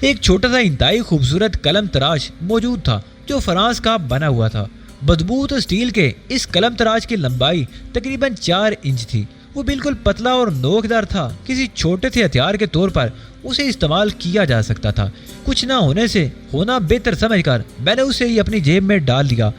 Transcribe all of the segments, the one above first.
ایک چھوٹا سا انتہائی خوبصورت قلم تراش موجود تھا جو فرانس کا بنا ہوا تھا۔ مضبوط اسٹیل کے اس قلم تراش کی لمبائی تقریباً 4 انچ تھی۔ وہ بالکل پتلا اور نوکدار تھا، کسی چھوٹے سے ہتھیار کے طور پر اسے استعمال کیا جا سکتا تھا۔ کچھ نہ ہونے سے ہونا بہتر سمجھ کر میں نے اسے ہی اپنی جیب میں ڈال دیا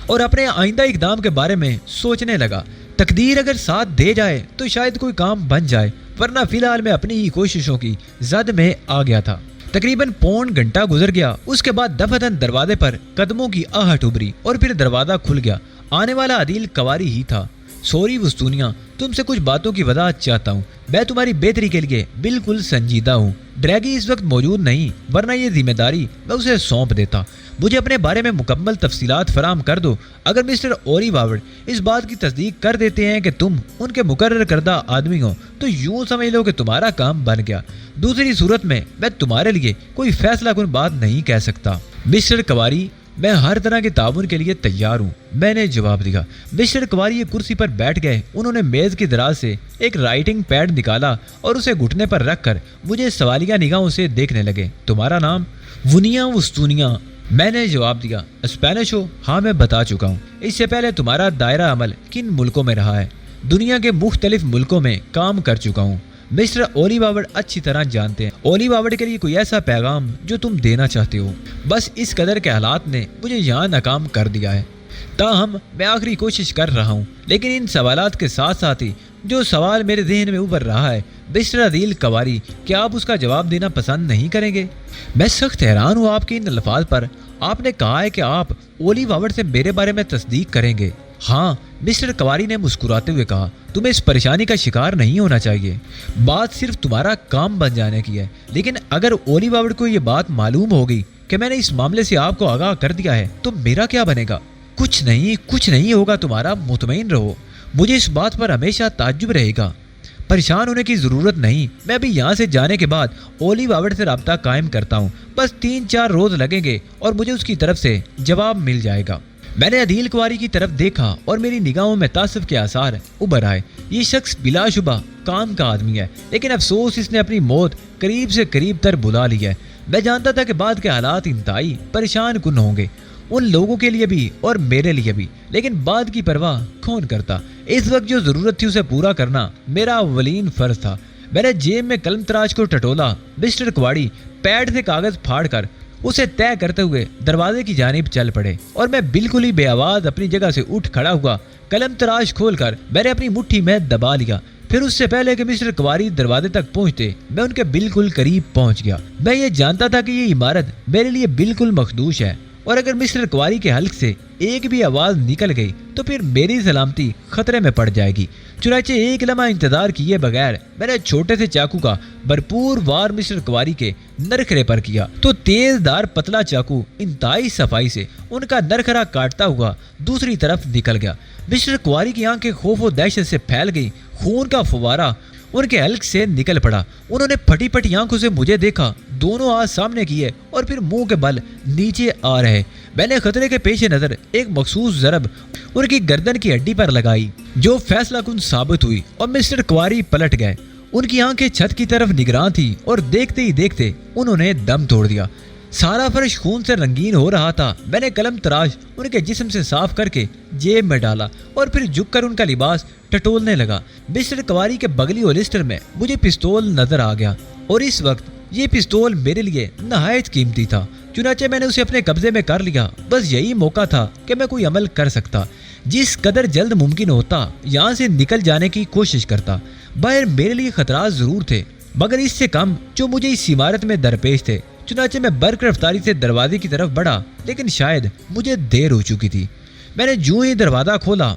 اور اپنے آئندہ اقدام کے بارے میں سوچنے لگا۔ تقدیر اگر ساتھ دے جائے تو شاید کوئی کام بن جائے، ورنہ فی الحال میں اپنی ہی کوششوں کی زد میں آ گیا تھا۔ تقریباً پون گھنٹہ گزر گیا۔ اس کے بعد دفعتاً دروازے پر قدموں کی آہٹ ابھری اور پھر دروازہ کھل گیا۔ آنے والا عدیل کواری ہی تھا۔ سوری وستونیا، تم سے کچھ باتوں کی وضاحت چاہتا ہوں۔ میں تمہاری بہتری کے لیے بالکل سنجیدہ ہوں۔ ڈریگی اس وقت موجود نہیں، ورنہ یہ ذمہ داری میں اسے سونپ دیتا۔ مجھے اپنے بارے میں مکمل تفصیلات فراہم کر دو۔ اگر مسٹر اوری وارڈ اس بات کی تصدیق کر دیتے ہیں کہ تم ان کے مقرر کردہ آدمی ہو تو یوں سمجھ لو کہ تمہارا کام بن گیا۔ دوسری صورت میں تمہارے لیے کوئی فیصلہ کن بات نہیں کہہ سکتا۔ مسٹر کواری، میں ہر طرح کے تعاون کے لیے تیار ہوں، میں نے جواب دیا۔ مسٹر کواری ایک کرسی پر بیٹھ گئے۔ انہوں نے میز کی دراز سے ایک رائٹنگ پیڈ نکالا اور اسے گھٹنے پر رکھ کر مجھے سوالیہ نگاہوں سے دیکھنے لگے۔ تمہارا نام؟ ونیا وستونیا، میں نے جواب دیا۔ اسپینش ہو؟ ہاں، میں بتا چکا ہوں۔ اس سے پہلے تمہارا دائرہ عمل کن ملکوں میں رہا ہے؟ دنیا کے مختلف ملکوں میں کام کر چکا ہوں۔ مسٹر اولی وارڈ اچھی طرح جانتے ہیں۔ اولی وارڈ کے لیے کوئی ایسا پیغام جو تم دینا چاہتے ہو؟ بس اس قدر کے حالات نے مجھے یہاں ناکام کر دیا ہے۔ تاہم میں آخری کوشش کر رہا ہوں، لیکن ان سوالات کے ساتھ ساتھ ہی جو سوال میرے ذہن میں ابھر رہا ہے، مسٹر عدیل کواری، کیا آپ اس کا جواب دینا پسند نہیں کریں گے؟ میں سخت حیران ہوں آپ کے ان الفاظ پر۔ آپ نے کہا ہے کہ آپ اولی وارڈ سے میرے بارے میں تصدیق کریں گے؟ ہاں، مسٹر کواری نے مسکراتے ہوئے کہا۔ تمہیں اس پریشانی کا شکار نہیں ہونا چاہیے۔ بات صرف تمہارا کام بن جانے کی ہے، لیکن اگر اولی وارڈ کو یہ بات معلوم ہوگی کہ میں نے اس معاملے سے آپ کو آگاہ کر دیا ہے تو میرا کیا بنے گا؟ کچھ نہیں ہوگا تمہارا، مطمئن رہو۔ مجھے اس بات پر ہمیشہ تعجب رہے گا۔ پریشان ہونے کی ضرورت نہیں۔ میں ابھی یہاں سے جانے کے بعد اولی وارڈ سے رابطہ قائم کرتا ہوں۔ بس 3-4 روز لگیں گے اور مجھے اس کی طرف سے جواب مل جائے گا۔ میں نے عدیل کواری کی طرف دیکھا اور میری نگاہوں میں تعصب کے آثار ابھر آئے۔ یہ شخص بلا شبہ کام کا آدمی ہے، لیکن افسوس اس نے اپنی موت قریب سے قریب تر بلا لی ہے۔ میں جانتا تھا کہ بعد کے حالات انتہائی پریشان کن ہوں گے، ان لوگوں کے لیے بھی اور میرے لیے بھی، لیکن بعد کی پرواہ کون کرتا؟ اس وقت جو ضرورت تھی اسے پورا کرنا میرا اولین فرض تھا۔ میں نے جیب میں قلم تراش کو ٹٹولا۔ مسٹر کواری پیڈ سے کاغذ پھاڑ کر اسے طے کرتے ہوئے دروازے کی جانب چل پڑے اور میں بالکل ہی بے آواز اپنی جگہ سے اٹھ کھڑا ہوا۔ قلم تراش کھول کر میں نے اپنی مٹھی میں دبا لیا۔ پھر اس سے پہلے کہ مسٹر کواری دروازے تک پہنچتے میں ان کے بالکل قریب پہنچ گیا۔ میں یہ جانتا تھا کہ یہ عمارت میرے لیے بالکل مخدوش ہے اور اگر مسٹر کواری کے حلق سے ایک بھی آواز نکل گئی تو پھر میری سلامتی خطرے میں پڑ جائے گی۔ چنانچہ ایک لمحہ انتظار کیے بغیر میں نے چھوٹے سے چاقو کا بھرپور وار مسٹر کواری کے نرخرے پر کیا تو تیز دار پتلا چاقو انتہائی صفائی سے ان کا نرخرا کاٹتا ہوا دوسری طرف نکل گیا۔ مسٹر کواری کی آنکھیں خوف و دہشت سے پھیل گئی۔ خون کا فوارہ ان کے حلق سے نکل پڑا۔ انہوں نے پھٹی پھٹی آنکھوں سے مجھے دیکھا، دونوں ہاتھ سامنے کیے اور پھر منہ کے بل نیچے آ رہے۔ میں نے خطرے کے پیش نظر ایک مخصوص ضرب ان کی گردن کی ہڈی پر لگائی جو فیصلہ کن ثابت ہوئی اور مسٹر کواری پلٹ گئے۔ ان کی آنکھیں چھت کی طرف نگراں تھی اور دیکھتے ہی دیکھتے انہوں نے دم توڑ دیا۔ سارا فرش خون سے رنگین ہو رہا تھا۔ میں نے قلم تراش ان کے جسم سے صاف کر کے جیب میں ڈالا اور پھر جھک کر ان کا لباس ٹٹولنے لگا۔ مسٹر کواری کے بغلی ہولسٹر میں مجھے پستول نظر آ گیا اور اس وقت یہ پستول میرے لیے نہایت قیمتی تھا۔ چنانچہ میں نے اسے اپنے قبضے میں کر لیا۔ بس یہی موقع تھا کہ میں کوئی عمل کر سکتا۔ جس قدر جلد ممکن ہوتا یہاں سے نکل جانے کی کوشش کرتا۔ باہر میرے لیے خطرات ضرور تھے مگر اس سے کم جو مجھے اس عمارت میں درپیش تھے۔ چنانچہ میں برق رفتاری سے دروازے کی طرف بڑھا، لیکن شاید مجھے دیر ہو چکی تھی۔ میں نے جو ہی دروازہ کھولا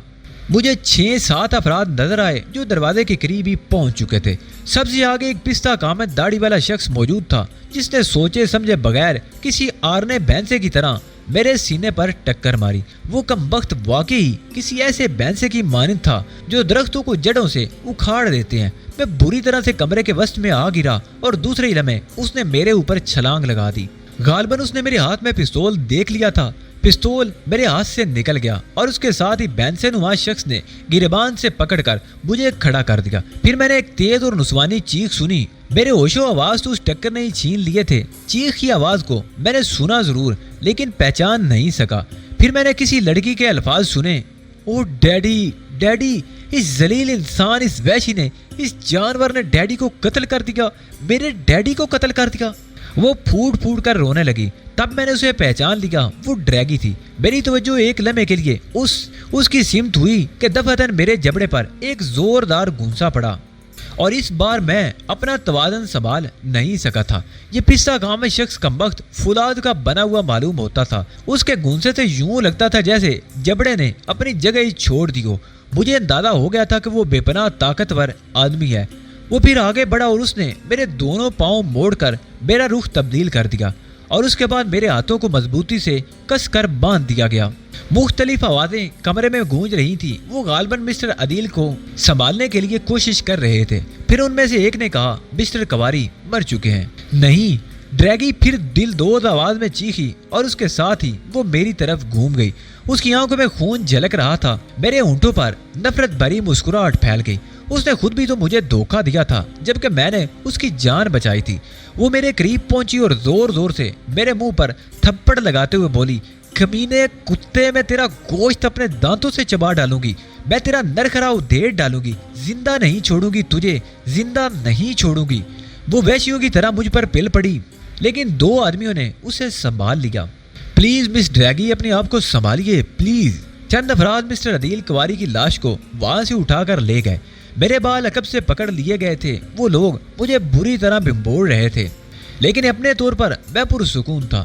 مجھے 6-7 افراد نظر آئے جو دروازے کے قریب ہی پہنچ چکے تھے۔ سب سے آگے ایک پستہ کامت داڑھی والا شخص موجود تھا جس نے سوچے سمجھے بغیر کسی آرنے بھینسے کی طرح میرے سینے پر ٹکر ماری۔ وہ کمبخت واقعی کسی ایسے بھینسے کی مانند تھا جو درختوں کو جڑوں سے اکھاڑ دیتے ہیں۔ میں بری طرح سے کمرے کے وسط میں آ گرا اور دوسرے لمحے اس نے میرے اوپر چھلانگ لگا دی۔ غالباً اس نے میرے ہاتھ میں پستول دیکھ لیا تھا پستول میرے ہاتھ سے نکل گیا اور اس کے ساتھ ہی بینسے نما شخص نے گریبان سے پکڑ کر مجھے کھڑا کر دیا۔ پھر میں نے ایک تیز اور نسوانی چیخ سنی۔ میرے ہوش و آواز تو اس ٹکر نے ہی چھین لیے تھے۔ چیخ کی آواز کو میں نے سنا ضرور لیکن پہچان نہیں سکا۔ پھر میں نے کسی لڑکی کے الفاظ سنے، او ڈیڈی ڈیڈی، اس ذلیل انسان، اس وحشی نے، اس جانور نے ڈیڈی کو قتل کر دیا، میرے ڈیڈی کو قتل کر دیا۔ وہ پھوٹ پھوٹ کر رونے لگی۔ تب میں نے اسے پہچان لیا، وہ ڈریگی تھی۔ میری توجہ ایک لمحے کے لیے اس کی سمت ہوئی کہ دفعتاً میرے جبڑے پر ایک زوردار گھونسا پڑا اور اس بار میں اپنا توازن سنبھال نہیں سکا تھا۔ یہ پستہ گام شخص کمبخت فولاد کا بنا ہوا معلوم ہوتا تھا۔ اس کے گھونسے سے یوں لگتا تھا جیسے جبڑے نے اپنی جگہ ہی چھوڑ دی ہو۔ مجھے اندازہ ہو گیا تھا کہ وہ بے پناہ طاقتور آدمی ہے۔ وہ پھر آگے بڑھا اور اس نے میرے دونوں پاؤں موڑ کر میرا رخ تبدیل کر دیا اور اس کے بعد میرے ہاتھوں کو مضبوطی سے کس کر باندھ دیا گیا۔ مختلف آوازیں کمرے میں گونج رہی تھیں۔ وہ غالباً مسٹر عدیل کو سنبھالنے کے لیے کوشش کر رہے تھے۔ پھر ان میں سے ایک نے کہا، مسٹر کواری مر چکے ہیں۔ نہیں، ڈریگی پھر دل دوز آواز میں چیخی اور اس کے ساتھ ہی وہ میری طرف گھوم گئی۔ اس کی آنکھوں میں خون جھلک رہا تھا۔ میرے ہونٹوں پر نفرت بھری مسکراہٹ پھیل گئی۔ اس نے خود بھی تو مجھے دھوکہ دیا تھا جبکہ میں نے اس کی جان بچائی تھی۔ وہ میرے قریب پہنچی اور زور زور سے میرے منہ پر تھپڑ لگاتے ہوئے بولی، کمینے کتے، میں تیرا گوشت اپنے دانتوں سے چبا ڈالوں گی، میں تیرا نرخرا ادھیڑ ڈالوں گی، زندہ نہیں چھوڑوں گی تجھے، زندہ نہیں چھوڑوں گی۔ وہ وحشیوں کی طرح مجھ پر پل پڑی لیکن دو آدمیوں نے اسے سنبھال لیا۔ پلیز مس ڈریگی، اپنے آپ کو سنبھالیے پلیز۔ چند افراد مسٹر عدیل کواری کی لاش کو وہاں سے اٹھا کر لے گئے۔ میرے بال عقب سے پکڑ لیے گئے تھے۔ وہ لوگ مجھے بری طرح بمبوڑ رہے تھے لیکن اپنے طور پر میں پرسکون تھا۔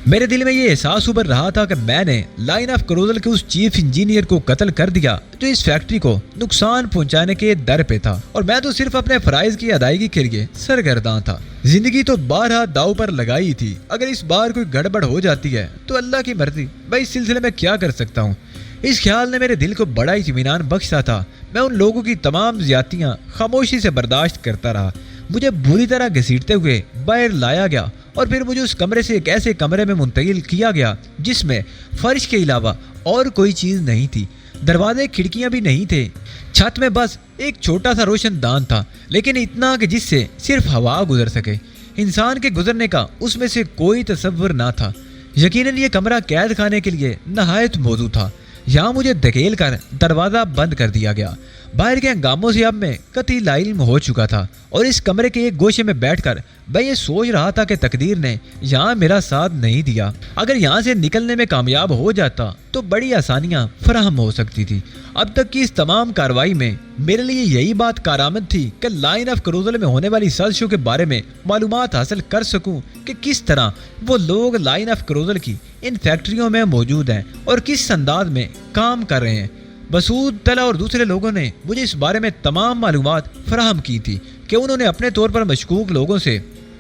میرے دل میں یہ احساس ابھر رہا تھا کہ میں نے لائن آف کروزل کے اس چیف انجینئر کو قتل کر دیا جو اس فیکٹری کو نقصان پہنچانے کے در پہ تھا، اور میں تو صرف اپنے فرائض کی ادائیگی کے لیے سرگرداں تھا۔ زندگی تو بارہا داؤ پر لگائی تھی، اگر اس بار کوئی گڑبڑ ہو جاتی ہے تو اللہ کی مرضی، میں اس سلسلے میں کیا کر سکتا ہوں۔ اس خیال نے میرے دل کو بڑا اطمینان بخشا تھا۔ میں ان لوگوں کی تمام زیادتیاں خاموشی سے برداشت کرتا رہا۔ مجھے بری طرح گھسیٹتے ہوئے باہر لایا گیا اور پھر مجھے اس کمرے سے ایک ایسے کمرے میں منتقل کیا گیا جس میں فرش کے علاوہ اور کوئی چیز نہیں تھی۔ دروازے کھڑکیاں بھی نہیں تھے۔ چھت میں بس ایک چھوٹا سا روشن دان تھا، لیکن اتنا کہ جس سے صرف ہوا گزر سکے۔ انسان کے گزرنے کا اس میں سے کوئی تصور نہ تھا۔ یقیناً یہ کمرہ قید خانے کے لیے نہایت موزوں تھا۔ یہاں مجھے دھکیل کر دروازہ بند کر دیا گیا۔ باہر کے ہنگاموں سے اب میں قطعی لاعلم ہو چکا تھا اور اس کمرے کے ایک گوشے میں بیٹھ کر میں یہ سوچ رہا تھا کہ تقدیر نے یہاں میرا ساتھ نہیں دیا۔ اگر یہاں سے نکلنے میں کامیاب ہو جاتا تو بڑی آسانیاں فراہم ہو سکتی تھی۔ اب تک کی اس تمام کارروائی میں میرے لیے یہی بات کارآمد تھی کہ لائن آف کروزل میں ہونے والی سازشوں کے بارے میں معلومات حاصل کر سکوں کہ کس طرح وہ لوگ لائن آف کروزل کی ان فیکٹریوں میں موجود ہیں اور کس انداز میں کام کر رہے ہیں۔ مسعود، طلع اور دوسرے لوگوں نے مجھے اس بارے میں تمام معلومات فراہم کی تھی کہ انہوں نے اپنے طور پر مشکوک لوگوں سے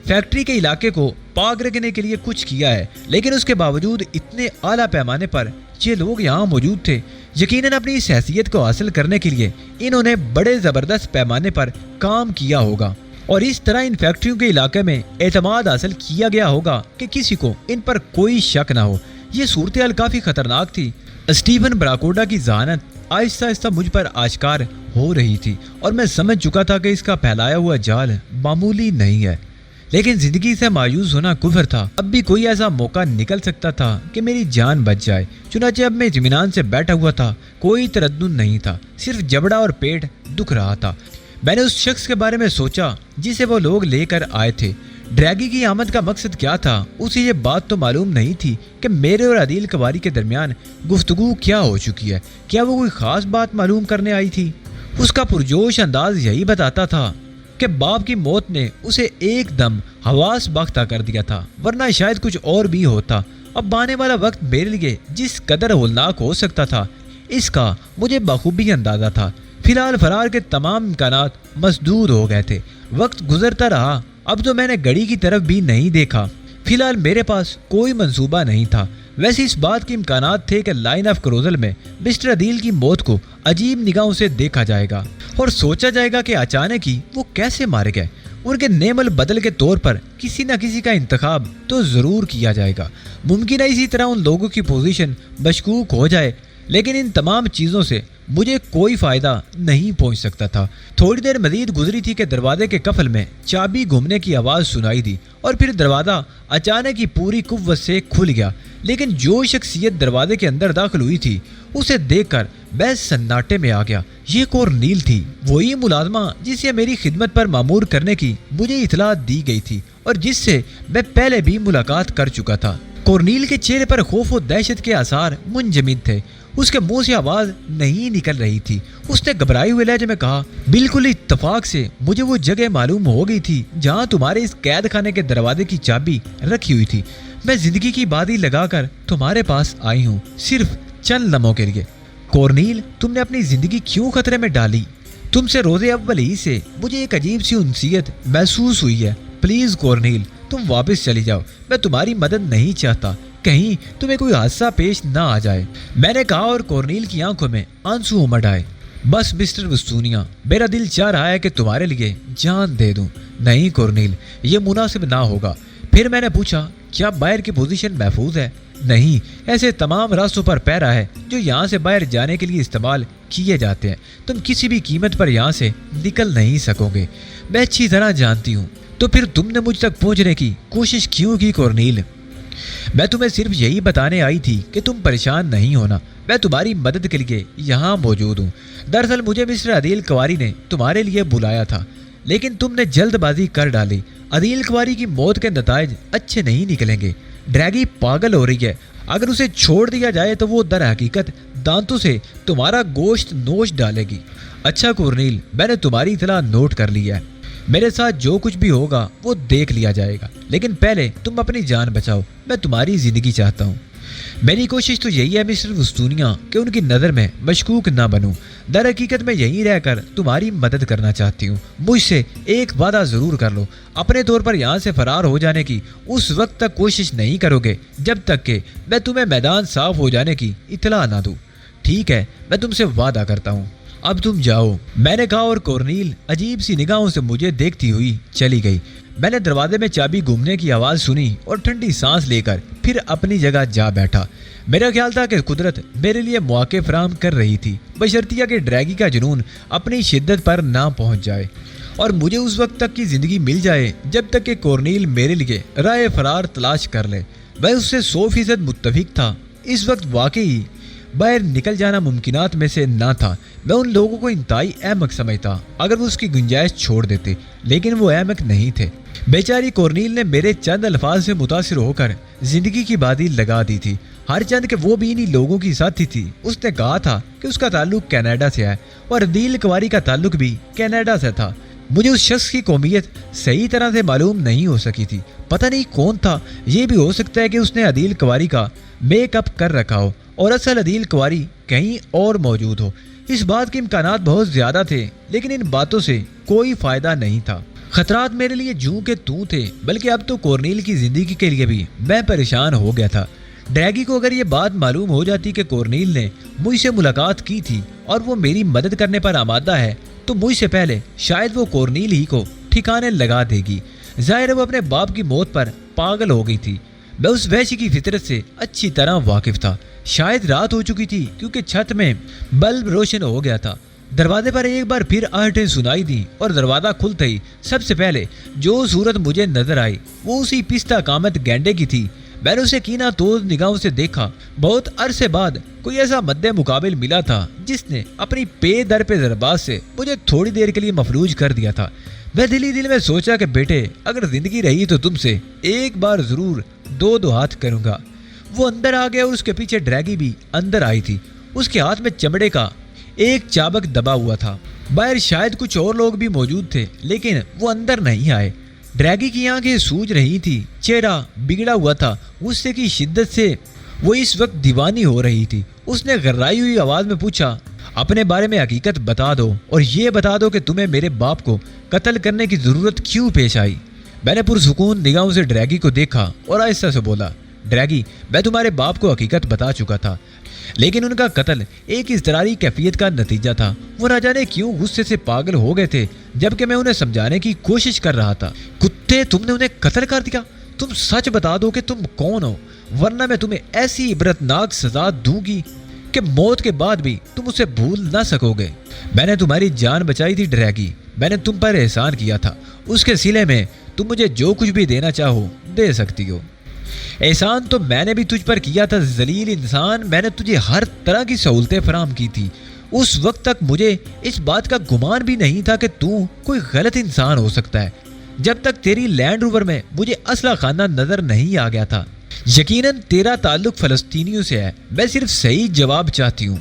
فیکٹری کے علاقے کو پاک رکھنے کے لیے کچھ کیا ہے، لیکن اس کے باوجود اتنے اعلیٰ پیمانے پر یہ لوگ یہاں موجود تھے۔ یقیناً اپنی اس حیثیت کو حاصل کرنے کے لیے انہوں نے بڑے زبردست پیمانے پر کام کیا ہوگا اور اس طرح ان فیکٹریوں کے علاقے میں اعتماد حاصل کیا گیا ہوگا کہ کسی کو ان پر کوئی شک نہ ہو۔ یہ صورتحال کافی خطرناک تھی۔ اسٹیفن براکوڈا کی ذہانت آہستہ آہستہ مجھ پر آشکار ہو رہی تھی اور میں سمجھ چکا تھا کہ اس کا پھیلایا ہوا جال معمولی نہیں ہے، لیکن زندگی سے مایوس ہونا کفر تھا۔ اب بھی کوئی ایسا موقع نکل سکتا تھا کہ میری جان بچ جائے۔ چنانچہ اب میں اطمینان سے بیٹھا ہوا تھا، کوئی تردد نہیں تھا، صرف جبڑا اور پیٹ دکھ رہا تھا۔ میں نے اس شخص کے بارے میں سوچا جسے وہ لوگ لے کر آئے تھے۔ ڈریگی کی آمد کا مقصد کیا تھا؟ اسے یہ بات تو معلوم نہیں تھی کہ میرے اور عدیل کواری کے درمیان گفتگو کیا ہو چکی ہے۔ کیا وہ کوئی خاص بات معلوم کرنے آئی تھی؟ اس کا پرجوش انداز یہی بتاتا تھا کہ باپ کی موت نے اسے ایک دم حواس باختہ کر دیا تھا، ورنہ شاید کچھ اور بھی ہوتا۔ اب آنے والا وقت میرے لیے جس قدر ہولناک ہو سکتا تھا اس کا مجھے بخوبی اندازہ تھا۔ فی الحال فرار کے تمام امکانات مسدود ہو گئے تھے۔ وقت گزرتا رہا، اب تو میں نے گھڑی کی طرف بھی نہیں دیکھا۔ فی الحال میرے پاس کوئی منصوبہ نہیں تھا۔ ویسے اس بات کے امکانات تھے کہ لائن آف کروزل میں مسٹر عدیل کی موت کو عجیب نگاہوں سے دیکھا جائے گا اور سوچا جائے گا کہ اچانک ہی وہ کیسے مارے گئے۔ ان کے نعم البدل کے طور پر کسی نہ کسی کا انتخاب تو ضرور کیا جائے گا۔ ممکن ہے اسی طرح ان لوگوں کی پوزیشن مشکوک ہو جائے، لیکن ان تمام چیزوں سے مجھے کوئی فائدہ نہیں پہنچ سکتا تھا۔ تھوڑی دیر مزید گزری تھی کہ دروازے کے قفل میں چابی گھومنے کی آواز سنائی دی اور پھر دروازہ اچانک ہی پوری قوت سے کھل گیا، لیکن جو شخصیت دروازے کے اندر داخل ہوئی تھی اسے دیکھ کر میں سناٹے میں آ گیا۔ یہ کورنیل تھی، وہی ملازمہ جسے میری خدمت پر مامور کرنے کی مجھے اطلاع دی گئی تھی اور جس سے میں پہلے بھی ملاقات کر چکا تھا۔ کورنیل کے چہرے پر خوف و دہشت کے آثار منجمد تھے، اس کے منہ سے آواز نہیں نکل رہی تھی۔ اس نے گھبرائے ہوئے لہجے میں کہا، بالکل اتفاق سے مجھے وہ جگہ معلوم ہو گئی تھی جہاں تمہارے اس قید خانے کے دروازے کی چابی رکھی ہوئی تھی۔ میں زندگی کی بادی لگا کر تمہارے پاس آئی ہوں، صرف چند لمحوں کے لیے۔ کورنیل، تم نے اپنی زندگی کیوں خطرے میں ڈالی؟ تم سے روز اول ہی سے مجھے ایک عجیب سی انسیت محسوس ہوئی ہے۔ پلیز کورنیل، تم واپس چلی جاؤ، میں تمہاری مدد نہیں چاہتا، کہیں تمہیں کوئی حادثہ پیش نہ آ جائے، میں نے کہا، اور کورنیل کی آنکھوں میں آنسو امڈ آئے۔ بس مسٹر وستونیا، میرا دل چاہ رہا ہے کہ تمہارے لیے جان دے دوں۔ نہیں کورنیل، یہ مناسب نہ ہوگا۔ پھر میں نے پوچھا، کیا باہر کی پوزیشن محفوظ ہے؟ نہیں، ایسے تمام راستوں پر پیرا ہے جو یہاں سے باہر جانے کے لیے استعمال کیے جاتے ہیں۔ تم کسی بھی قیمت پر یہاں سے نکل نہیں سکو گے، میں اچھی طرح جانتی ہوں۔ تو پھر تم نے مجھ تک پہنچنے کی کوشش کیوں کی کورنیل؟ میں تمہیں صرف یہی بتانے آئی تھی کہ تم پریشان نہیں ہونا، میں تمہاری مدد کے لیے یہاں موجود ہوں۔ دراصل مجھے مسٹر عدیل کواری نے تمہارے لیے بلایا تھا، لیکن تم نے جلد بازی کر ڈالی۔ عدیل کواری کی موت کے نتائج اچھے نہیں نکلیں گے۔ ڈریگی پاگل ہو رہی ہے، اگر اسے چھوڑ دیا جائے تو وہ در حقیقت دانتوں سے تمہارا گوشت نوچ ڈالے گی۔ اچھا کورنیل، میں نے تمہاری اطلاع نوٹ کر لی ہے، میرے ساتھ جو کچھ بھی ہوگا وہ دیکھ لیا جائے گا، لیکن پہلے تم اپنی جان بچاؤ، میں تمہاری زندگی چاہتا ہوں۔ میری کوشش تو یہی ہے مسٹر وستونیا کہ ان کی نظر میں مشکوک نہ بنوں۔ در حقیقت میں یہیں رہ کر تمہاری مدد کرنا چاہتی ہوں۔ مجھ سے ایک وعدہ ضرور کر لو، اپنے طور پر یہاں سے فرار ہو جانے کی اس وقت تک کوشش نہیں کرو گے جب تک کہ میں تمہیں میدان صاف ہو جانے کی اطلاع نہ دوں۔ ٹھیک ہے، میں تم سے وعدہ کرتا ہوں، اب تم جاؤ، میں نے کہا، اور کورنیل عجیب سی نگاہوں سے مجھے دیکھتی ہوئی چلی گئی۔ میں نے دروازے میں چابی گھومنے کی آواز سنی اور ٹھنڈی سانس لے کر پھر اپنی جگہ جا بیٹھا۔ میرا خیال تھا کہ قدرت میرے لیے مواقع فراہم کر رہی تھی، بشرطیہ کہ ڈریگی کا جنون اپنی شدت پر نہ پہنچ جائے اور مجھے اس وقت تک کی زندگی مل جائے جب تک کہ کورنیل میرے لیے راہ فرار تلاش کر لے۔ میں اس سے 100% متفق تھا۔ اس وقت واقعی باہر نکل جانا ممکنات میں سے نہ تھا۔ میں ان لوگوں کو انتہائی احمق سمجھتا اگر وہ اس کی گنجائش چھوڑ دیتے، لیکن وہ احمق نہیں تھے۔ بیچاری کورنیل نے میرے چند الفاظ سے متاثر ہو کر زندگی کی بادی لگا دی تھی، ہر چند کہ وہ بھی انہی لوگوں کی ساتھی تھی۔ اس نے کہا تھا کہ اس کا تعلق کینیڈا سے ہے اور عدیل کواری کا تعلق بھی کینیڈا سے تھا۔ مجھے اس شخص کی قومیت صحیح طرح سے معلوم نہیں ہو سکی تھی، پتہ نہیں کون تھا۔ یہ بھی ہو سکتا ہے کہ اس نے عدیل کواری کا میک اپ کر رکھا ہو اور اصل عدیل کواری کہیں اور موجود ہو۔ اس بات کے امکانات بہت زیادہ تھے، لیکن ان باتوں سے کوئی فائدہ نہیں تھا۔ خطرات میرے لیے جوں کے توں تھے، بلکہ اب تو کورنیل کی زندگی کے لیے بھی میں پریشان ہو گیا تھا۔ ڈریگی کو اگر یہ بات معلوم ہو جاتی کہ کورنیل نے مجھ سے ملاقات کی تھی اور وہ میری مدد کرنے پر آمادہ ہے، تو مجھ سے پہلے شاید وہ کورنیل ہی کو ٹھکانے لگا دے گی۔ ظاہر ہے وہ اپنے باپ کی موت پر پاگل ہو گئی تھی۔ میں اس وحشی کی فطرت سے اچھی طرح واقف تھا۔ شاید رات ہو چکی تھی کیونکہ چھت میں بلب روشن ہو گیا تھا۔ دروازے پر ایک بار پھر آہٹیں سنائی دی اور دروازہ کھلتے ہی سب سے پہلے جو صورت مجھے نظر آئی وہ اسی پستہ قامت گینڈے کی تھی۔ میں نے اسے کینہ توز نگاہوں سے دیکھا۔ بہت عرصے بعد کوئی ایسا مد مقابل ملا تھا جس نے اپنی پے در پہ ضربات سے مجھے تھوڑی دیر کے لیے مفلوج کر دیا تھا۔ میں دل ہی دل میں سوچا کہ بیٹے، اگر زندگی رہی تو تم سے ایک بار ضرور دو ہاتھ کروں گا۔ وہ اندر آ گیا اور اس کے پیچھے ڈریگی بھی اندر آئی تھی۔ اس کے ہاتھ میں چمڑے کا ایک چابک دبا ہوا تھا۔ باہر شاید کچھ اور لوگ بھی موجود تھے، لیکن وہ اندر نہیں آئے۔ ڈریگی کی آنکھیں سوج رہی تھی، چہرہ بگڑا ہوا تھا، غصے کی شدت سے وہ اس وقت دیوانی ہو رہی تھی۔ اس نے غرائی ہوئی آواز میں پوچھا، اپنے بارے میں حقیقت بتا دو اور یہ بتا دو کہ تمہیں میرے باپ کو قتل کرنے کی ضرورت کیوں پیش آئی۔ میں نے پرسکون نگاہوں سے ڈریگی کو دیکھا اور آہستہ سے بولا، ڈریگی، میں تمہارے باپ کو حقیقت بتا چکا تھا، لیکن ان کا قتل ایک اضطراری کیفیت کا نتیجہ تھا۔ وہ نہ جانے کیوں غصے سے پاگل ہو گئے تھے، جبکہ میں انہیں سمجھانے کی کوشش کر رہا تھا۔ کتے، تم نے انہیں قتل کر دیا؟ تم سچ بتا دو کہ تم کون ہو، ورنہ میں تمہیں ایسی عبرتناک سزا دوں گی کہ موت کے بعد بھی تم اسے بھول نہ سکو گے۔ میں نے تمہاری جان بچائی تھی ڈریگی، میں نے تم پر احسان کیا تھا، اس کے صلے میں تم مجھے جو کچھ بھی دینا چاہو دے سکتی ہو۔ احسان تو میں نے بھی تجھ پر کیا تھا ذلیل انسان، میں نے تجھے ہر طرح کی سہولتیں فراہم کی تھی۔ اس وقت تک مجھے اس بات کا گمان بھی نہیں تھا کہ تو کوئی غلط انسان ہو سکتا ہے، جب تک تیری لینڈ روور میں مجھے اسلحہ خانہ نظر نہیں آ گیا تھا۔ یقیناً تیرا تعلق فلسطینیوں سے ہے، میں صرف صحیح جواب چاہتی ہوں۔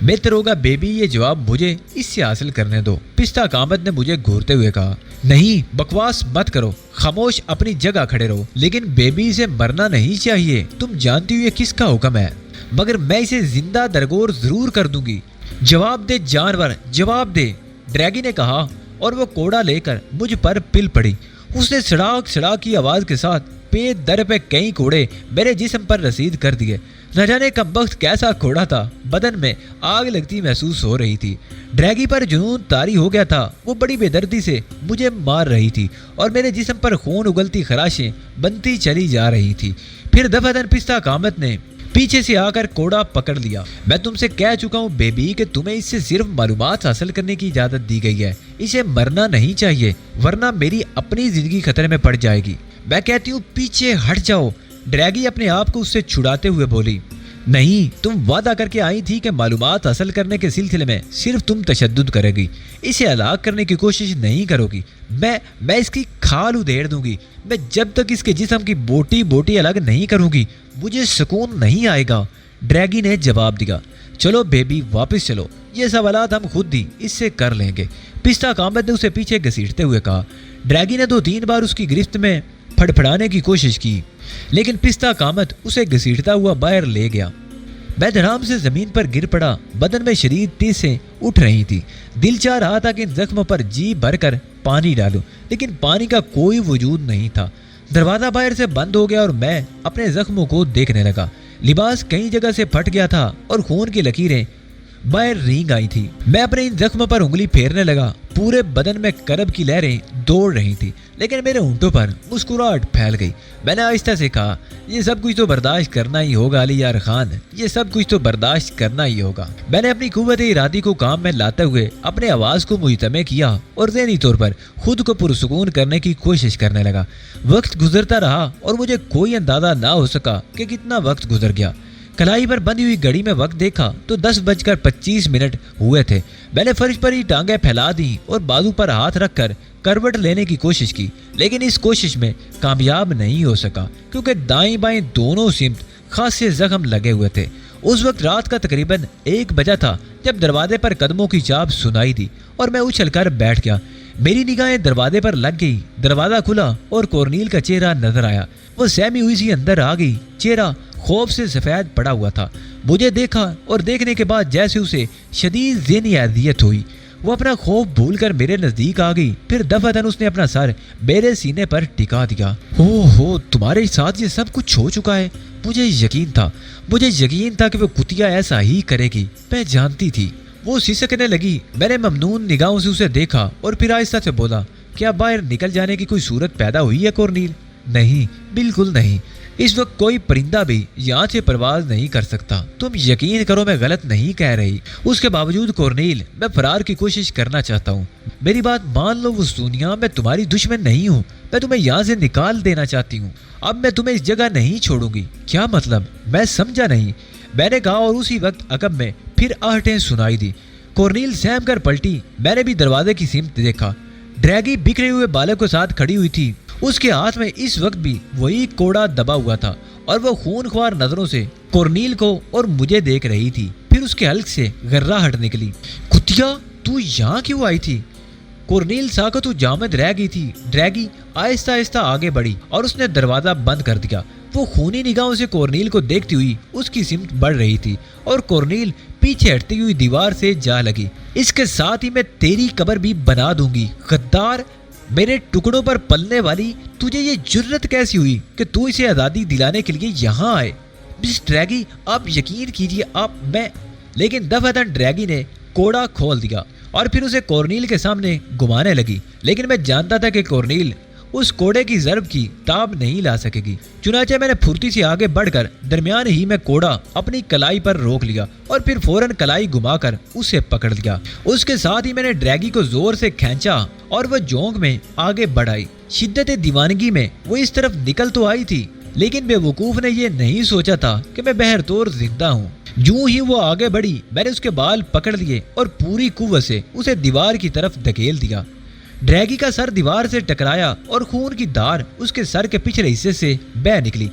بہتر ہوگا بیبی یہ جواب مجھے اس سے حاصل کرنے دو، پستہ کامت نے مجھے گھورتے ہوئے کہا۔ نہیں، بکواس مت کرو، خاموش اپنی جگہ کھڑے رہو۔ لیکن بیبی سے مرنا نہیں چاہیے، تم جانتی ہو یہ کس کا حکم ہے، مگر میں اسے زندہ درگور ضرور کر دوں گی۔ جواب دے جانور، جواب دے، ڈریگی نے کہا، اور وہ کوڑا لے کر مجھ پر پل پڑی۔ اس نے سڑاک سڑاک کی آواز کے ساتھ پے در پہ کئی کوڑے میرے جسم پر رسید کر دیے۔ نہ جانے کب وقت کیسا کوڑا تھا، بدن میں آگ لگتی محسوس ہو رہی تھی۔ ڈریگی پر جنون طاری ہو گیا تھا، وہ بڑی بے دردی سے مجھے مار رہی تھی اور میرے جسم پر خون اگلتی خراشیں بنتی چلی جا رہی تھی۔ پھر دفعتاً پستہ کامت نے پیچھے سے آ کر کوڑا پکڑ لیا۔ میں تم سے کہہ چکا ہوں بیبی کہ تمہیں اس سے صرف معلومات حاصل کرنے کی اجازت دی گئی ہے، اسے مرنا نہیں چاہیے ورنہ میری اپنی زندگی خطرے میں پڑ جائے گی۔ میں کہتی ہوں پیچھے ہٹ جاؤ، ڈریگی اپنے آپ کو اس سے چھڑاتے ہوئے بولی۔ نہیں، تم وعدہ کر کے آئی تھی کہ معلومات حاصل کرنے کے سلسلے میں صرف تم تشدد کرے گی، اسے ہلاک کرنے کی کوشش نہیں کرو گی۔ میں اس کی کھال ادھیڑ دوں گی، میں جب تک اس کے جسم کی بوٹی بوٹی الگ نہیں کروں گی مجھے سکون نہیں آئے گا۔ ڈریگی نے جواب دیا۔ چلو بیبی واپس چلو، یہ سوالات ہم خود ہی اس سے کر لیں گے، پستہ کامت نے اسے پیچھے گھسیٹتے ہوئے کہا۔ ڈریگی نے 2-3 بار اس کی گرفت میں پھڑپھڑانے کی کوشش کی، لیکن پستہ کامت اسے گھسیٹتا ہوا باہر لے گیا۔ میں دھڑام سے زمین پر گر پڑا، بدن میں شدید ٹیسیں اٹھ رہی تھی۔ دل چاہ رہا تھا کہ ان زخموں پر جی بھر کر پانی ڈالوں، لیکن پانی کا کوئی وجود نہیں تھا۔ دروازہ باہر سے بند ہو گیا اور میں اپنے زخموں کو دیکھنے لگا۔ لباس کئی جگہ سے پھٹ گیا تھا اور خون کی لکیریں باہر رینگ آئی تھی۔ میں اپنے ان زخموں پر انگلی پھیرنے لگا، پورے بدن میں کرب کی لہریں دوڑ رہی تھی، لیکن میرے ہونٹوں پر مسکراہٹ پھیل گئی۔ میں نے آہستہ سے کہا، یہ سب کچھ تو برداشت کرنا ہی ہوگا علی یار خان، یہ سب کچھ تو برداشت کرنا ہی ہوگا۔ میں نے اپنی قوت ارادی کو کام میں لاتے ہوئے اپنے آواز کو مجتمع کیا اور ذہنی طور پر خود کو پرسکون کرنے کی کوشش کرنے لگا۔ وقت گزرتا رہا اور مجھے کوئی اندازہ نہ ہو سکا کہ کتنا وقت گزر گیا۔ کلائی پر بندھی ہوئی گھڑی میں وقت دیکھا تو 10:25 ہوئے تھے۔ میں نے فرش پر ہی ٹانگیں پھیلا دی اور بازو پر ہاتھ رکھ کر کروٹ لینے کی کوشش کی، لیکن اس کوشش میں کامیاب نہیں ہو سکا کیونکہ دائیں بائیں دونوں سمت خاصے زخم لگے ہوئے تھے۔ اس وقت رات کا تقریباً 1 بجا تھا جب دروازے پر قدموں کی چاپ سنائی دی اور میں اچھل کر بیٹھ گیا۔ میری نگاہیں دروازے پر لگ گئی، دروازہ کھلا اور کورنیل کا چہرہ نظر آیا۔ وہ سہمی ہوئی سی اندر آ گئی، چہرہ خوف سے سفید پڑا ہوا تھا۔ مجھے دیکھا اور دیکھنے کے بعد جیسے اسے شدید ذہنی اذیت ہوئی، وہ اپنا خوف بھول کر میرے نزدیک آ گئی۔ پھر دفعتاً اس نے اپنا سر میرے سینے پر ٹکا دیا۔ ہو تمہارے ساتھ یہ سب کچھ ہو چکا ہے، مجھے یقین تھا کہ وہ کتیا ایسا ہی کرے گی، میں جانتی تھی۔ وہ سسکنے لگی۔ میں نے ممنون نگاہوں سے اسے دیکھا اور پھر آہستہ سے بولا، کیا باہر نکل جانے کی کوئی صورت پیدا ہوئی ہے کورنیل؟ نہیں، بالکل نہیں، اس وقت کوئی پرندہ بھی یہاں سے پرواز نہیں کر سکتا۔ تم یقین کرو میں غلط نہیں کہہ رہی۔ اس کے باوجود کورنیل، میں فرار کی کوشش کرنا چاہتا ہوں۔ میری بات مان لو وسطونیہ، میں تمہاری دشمن نہیں ہوں، میں تمہیں یہاں سے نکال دینا چاہتی ہوں۔ اب میں تمہیں اس جگہ نہیں چھوڑوں گی۔ کیا مطلب؟ میں سمجھا نہیں، میں نے کہا اور اسی وقت عقب میں پھر آہٹیں سنائی دی۔ کورنیل سہم کر پلٹی۔ میں نے بھی دروازے کی سمت دیکھا۔ ڈریگی بکھرے ہوئے بالوں کے ساتھ کھڑی ہوئی تھی، اس کے ہاتھ میں اس وقت بھی وہی کوڑا دبا ہوا تھا اور وہ خون خوار نظروں سے کورنیل کو اور مجھے دیکھ رہی تھی۔ پھر اس کے حلق سے گراہٹ نکلی۔ کتیا، تو یہاں کیوں آئی تھی؟ کورنیل ساکت و جامد رہ گئی تھی۔ ڈریگی آہستہ آہستہ آگے بڑھی اور اس نے دروازہ بند کر دیا۔ وہ خونی نگاہوں سے کورنیل کو دیکھتی ہوئی اس کی سمت بڑھ رہی تھی اور کورنیل پیچھے ہٹتی ہوئی دیوار سے جا لگی۔ اس کے ساتھ ہی میں تیری قبر بھی بنا دوں گی، غدار، میرے ٹکڑوں پر پلنے والی، تجھے یہ جرت کیسی ہوئی کہ تو اسے آزادی دلانے کے لیے یہاں آئے؟ مس ڈریگی آپ یقین کیجیے لیکن دفعتاً ڈریگی نے کوڑا کھول دیا اور پھر اسے کورنیل کے سامنے گھمانے لگی، لیکن میں جانتا تھا کہ کورنیل اس کوڑے کی ضرب کی تاب نہیں لا سکے گی۔ چنانچہ میں نے پھرتی سے آگے بڑھ کر درمیان ہی میں کوڑا اپنی کلائی پر روک لیا اور پھر فوراً کلائی گھما کر اسے پکڑ لیا۔ اس کے ساتھ ہی میں نے ڈریگی کو زور سے کھینچا اور وہ جونگ میں آگے بڑھائی۔ شدت دیوانگی میں وہ اس طرف نکل تو آئی تھی، لیکن بے وقوف نے یہ نہیں سوچا تھا کہ میں بہر طور زندہ ہوں۔ جو ہی وہ آگے بڑھی میں نے اس کے بال پکڑ لیے اور پوری قوت سے اسے دیوار کی طرف دھکیل دیا۔ ڈریگی کا سر دیوار سے ٹکرایا اور خون کی دھار اس کے سر کے پچھلے حصے سے بہہ نکلی۔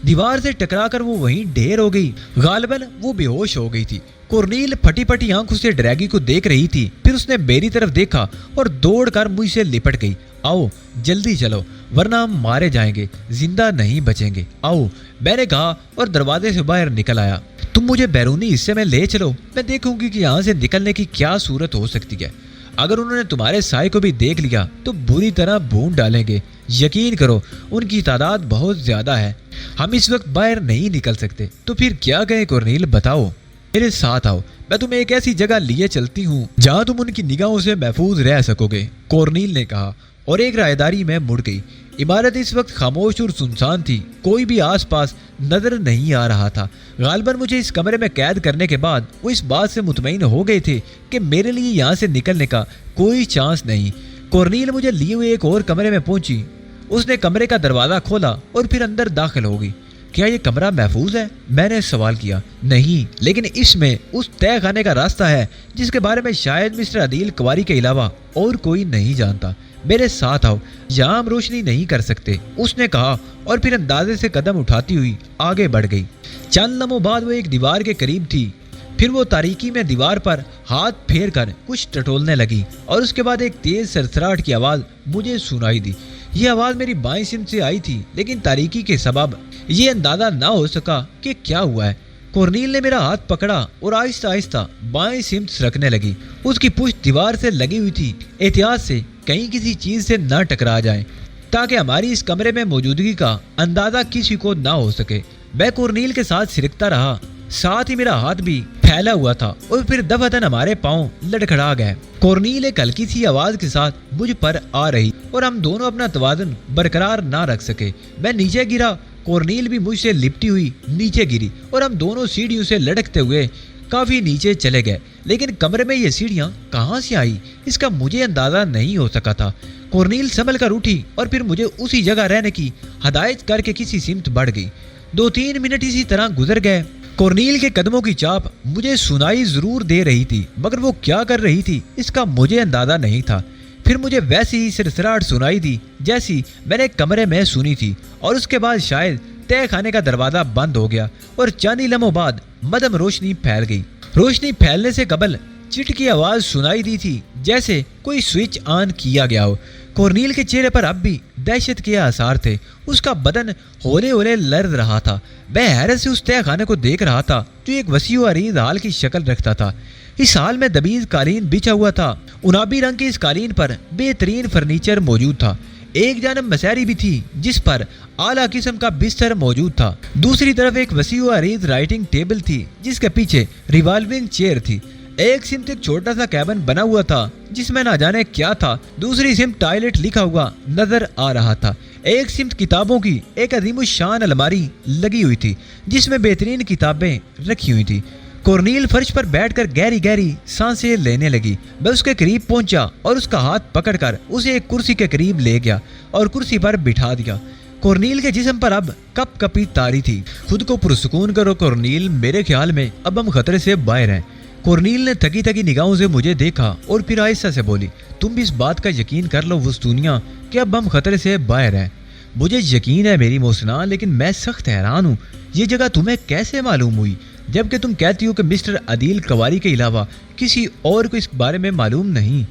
دیوار سے ٹکرا کر وہ وہیں ڈھیر ہو گئی۔ غالباً وہ بے ہوش ہو گئی تھی۔ کورنیل پھٹی پھٹی آنکھوں سے ڈریگی کو دیکھ رہی تھی، پھر اس نے میری طرف دیکھا اور دوڑ کر مجھ سے لپٹ گئی۔ آؤ جلدی چلو ورنہ ہم مارے جائیں گے، زندہ نہیں بچیں گے، آؤ، میں نے کہا اور دروازے سے باہر نکل آیا۔ تم مجھے بیرونی حصے میں لے چلو، میں دیکھوں گی کہ یہاں سے نکلنے کی کیا صورت ہو سکتی ہے۔ اگر انہوں نے تمہارے سائے کو بھی دیکھ لیا تو بری طرح بھون ڈالیں گے۔ یقین کرو ان کی تعداد بہت زیادہ ہے، ہم اس وقت باہر نہیں نکل سکتے۔ تو پھر کیا کہیں کورنیل، بتاؤ، میرے ساتھ آؤ، میں تمہیں ایک ایسی جگہ لیے چلتی ہوں جہاں تم ان کی نگاہوں سے محفوظ رہ سکو گے، کورنیل نے کہا اور ایک رائے میں مڑ گئی۔ عمارت اس وقت خاموش اور سنسان تھی، کوئی بھی آس پاس نظر نہیں آ رہا تھا۔ غالباً مجھے اس کمرے میں قید کرنے کے بعد وہ اس بات سے مطمئن ہو گئے تھے کہ میرے لیے یہاں سے نکلنے کا کوئی چانس نہیں۔ کورنیل مجھے لیے ہوئے ایک اور کمرے میں پہنچی۔ اس نے کمرے کا دروازہ کھولا اور پھر اندر داخل ہو گئی۔ کیا یہ کمرہ محفوظ ہے؟ میں نے سوال کیا۔ نہیں، لیکن اس میں اس طے خانے کا راستہ ہے جس کے بارے میں شاید مسٹر عدیل کواری کے علاوہ اور کوئی نہیں جانتا۔ میرے ساتھ آؤ، یہاں ہم روشنی نہیں کر سکتے، اس نے کہا اور پھر اندازے سے قدم اٹھاتی ہوئی آگے بڑھ گئی۔ چند لمحوں بعد وہ ایک دیوار کے قریب تھی، پھر وہ تاریکی میں دیوار پر ہاتھ پھیر کر کچھ ٹٹولنے لگی اور اس کے بعد ایک تیز سرسراہٹ کی آواز مجھے سنائی دی۔ یہ آواز میری بائیں سمت سے آئی تھی، لیکن تاریکی کے سبب یہ اندازہ نہ ہو سکا کہ کیا ہوا ہے۔ کورنیل نے میرا ہاتھ پکڑا اور آہستہ آہستہ بائیں سمت سرکنے لگی۔ اس کی پشت دیوار سے لگی ہوئی تھی، احتیاط سے کہیں کسی چیز سے نہ ٹکرا جائے تاکہ ہماری اس کمرے میں موجودگی کا اندازہ کسی کو نہ ہو سکے۔ میں کورنیل کے ساتھ سرکتا رہا، ساتھ ہی میرا ہاتھ بھی پھیلا ہوا تھا اور پھر دفعتاً ہمارے پاؤں لڑکھڑا گئے۔ کورنیل ایک ہلکی سی آواز کے ساتھ مجھ پر آ رہی اور ہم دونوں اپنا توازن برقرار نہ رکھ سکے۔ میں نیچے گرا، کورنیل بھی مجھ سے لپٹی ہوئی نیچے گری اور ہم دونوں سیڑھیوں سے لڑکتے ہوئے کافی نیچے چلے گئے۔ لیکن کمرے میں یہ سیڑھیاں کہاں سے آئی اس کا مجھے اندازہ نہیں ہو سکا تھا۔ کورنیل سنبھل کر اٹھی اور پھر مجھے اسی جگہ رہنے کی ہدایت کر کے کسی سمت بڑھ گئی۔ 2-3 منٹ اسی طرح گزر گئے۔ کورنیل کے قدموں کی چاپ مجھے سنائی ضرور دے رہی تھی، مگر وہ کیا کر رہی تھی اس کا مجھے اندازہ نہیں تھا۔ پھر مجھے ویسی ہی سرسراہٹ سنائی دی جیسی میں نے کمرے میں سنی تھی اور اس کے بعد شاید طے خانے کا دروازہ بند ہو گیا اور چند ہی لمحوں بعد مدھم روشنی پھیل گئی۔ روشنی پھیلنے سے قبل چٹ کی آواز سنائی دی تھی جیسے کوئی سوئچ آن کیا گیا ہو۔ کورنیل کے چہرے پر اب بھی دہشت کے آثار تھے، اس کا بدن ہولے ہولے لرز رہا تھا۔ میں حیرت سے اس طے خانے کو دیکھ رہا تھا جو ایک وسیع و عریض ہال کی شکل رکھتا تھا۔ اس ہال میں دبیز قالین بچھا ہوا تھا، عنابی رنگ کی اس قالین پر بہترین فرنیچر موجود تھا۔ ایک جانب مساری بھی تھی جس پر اعلیٰ قسم کا بستر موجود تھا، دوسری طرف ایک وسیع و عریض رائٹنگ ٹیبل تھی جس کے پیچھے ریوالونگ چیئر تھی۔ ایک سمت ایک چھوٹا سا کیبن بنا ہوا تھا جس میں نہ جانے کیا تھا، دوسری سمت ٹوائلٹ لکھا ہوا نظر آ رہا تھا۔ ایک سمت کتابوں کی ایک عظیم الشان الماری لگی ہوئی تھی جس میں بہترین کتابیں رکھی ہوئی تھی۔ کورنیل فرش پر بیٹھ کر گہری گہری سانسیں لینے لگی۔ میں اس کے قریب پہنچا اور اس کا ہاتھ پکڑ کر اسے ایک کرسی کے قریب لے گیا اور کرسی پر بٹھا دیا۔ کورنیل کے جسم پر اب کپ کپی تاری تھی۔ خود کو پرسکون کرو کورنیل، میرے خیال میں اب ہم خطرے سے باہر ہیں۔ کورنیل نے تھکی تھکی نگاہوں سے مجھے دیکھا اور پھر آہستہ سے بولی، تم بھی اس بات کا یقین کر لو وستونیا کہ اب ہم خطرے سے باہر ہیں۔ مجھے یقین ہے میری محسنہ، لیکن میں سخت حیران ہوں یہ جگہ تمہیں کیسے معلوم ہوئی جبکہ تم کہتی ہو کہ مسٹر عدیل کواری کے علاوہ کسی اور کو اس بارے میں معلوم نہیں۔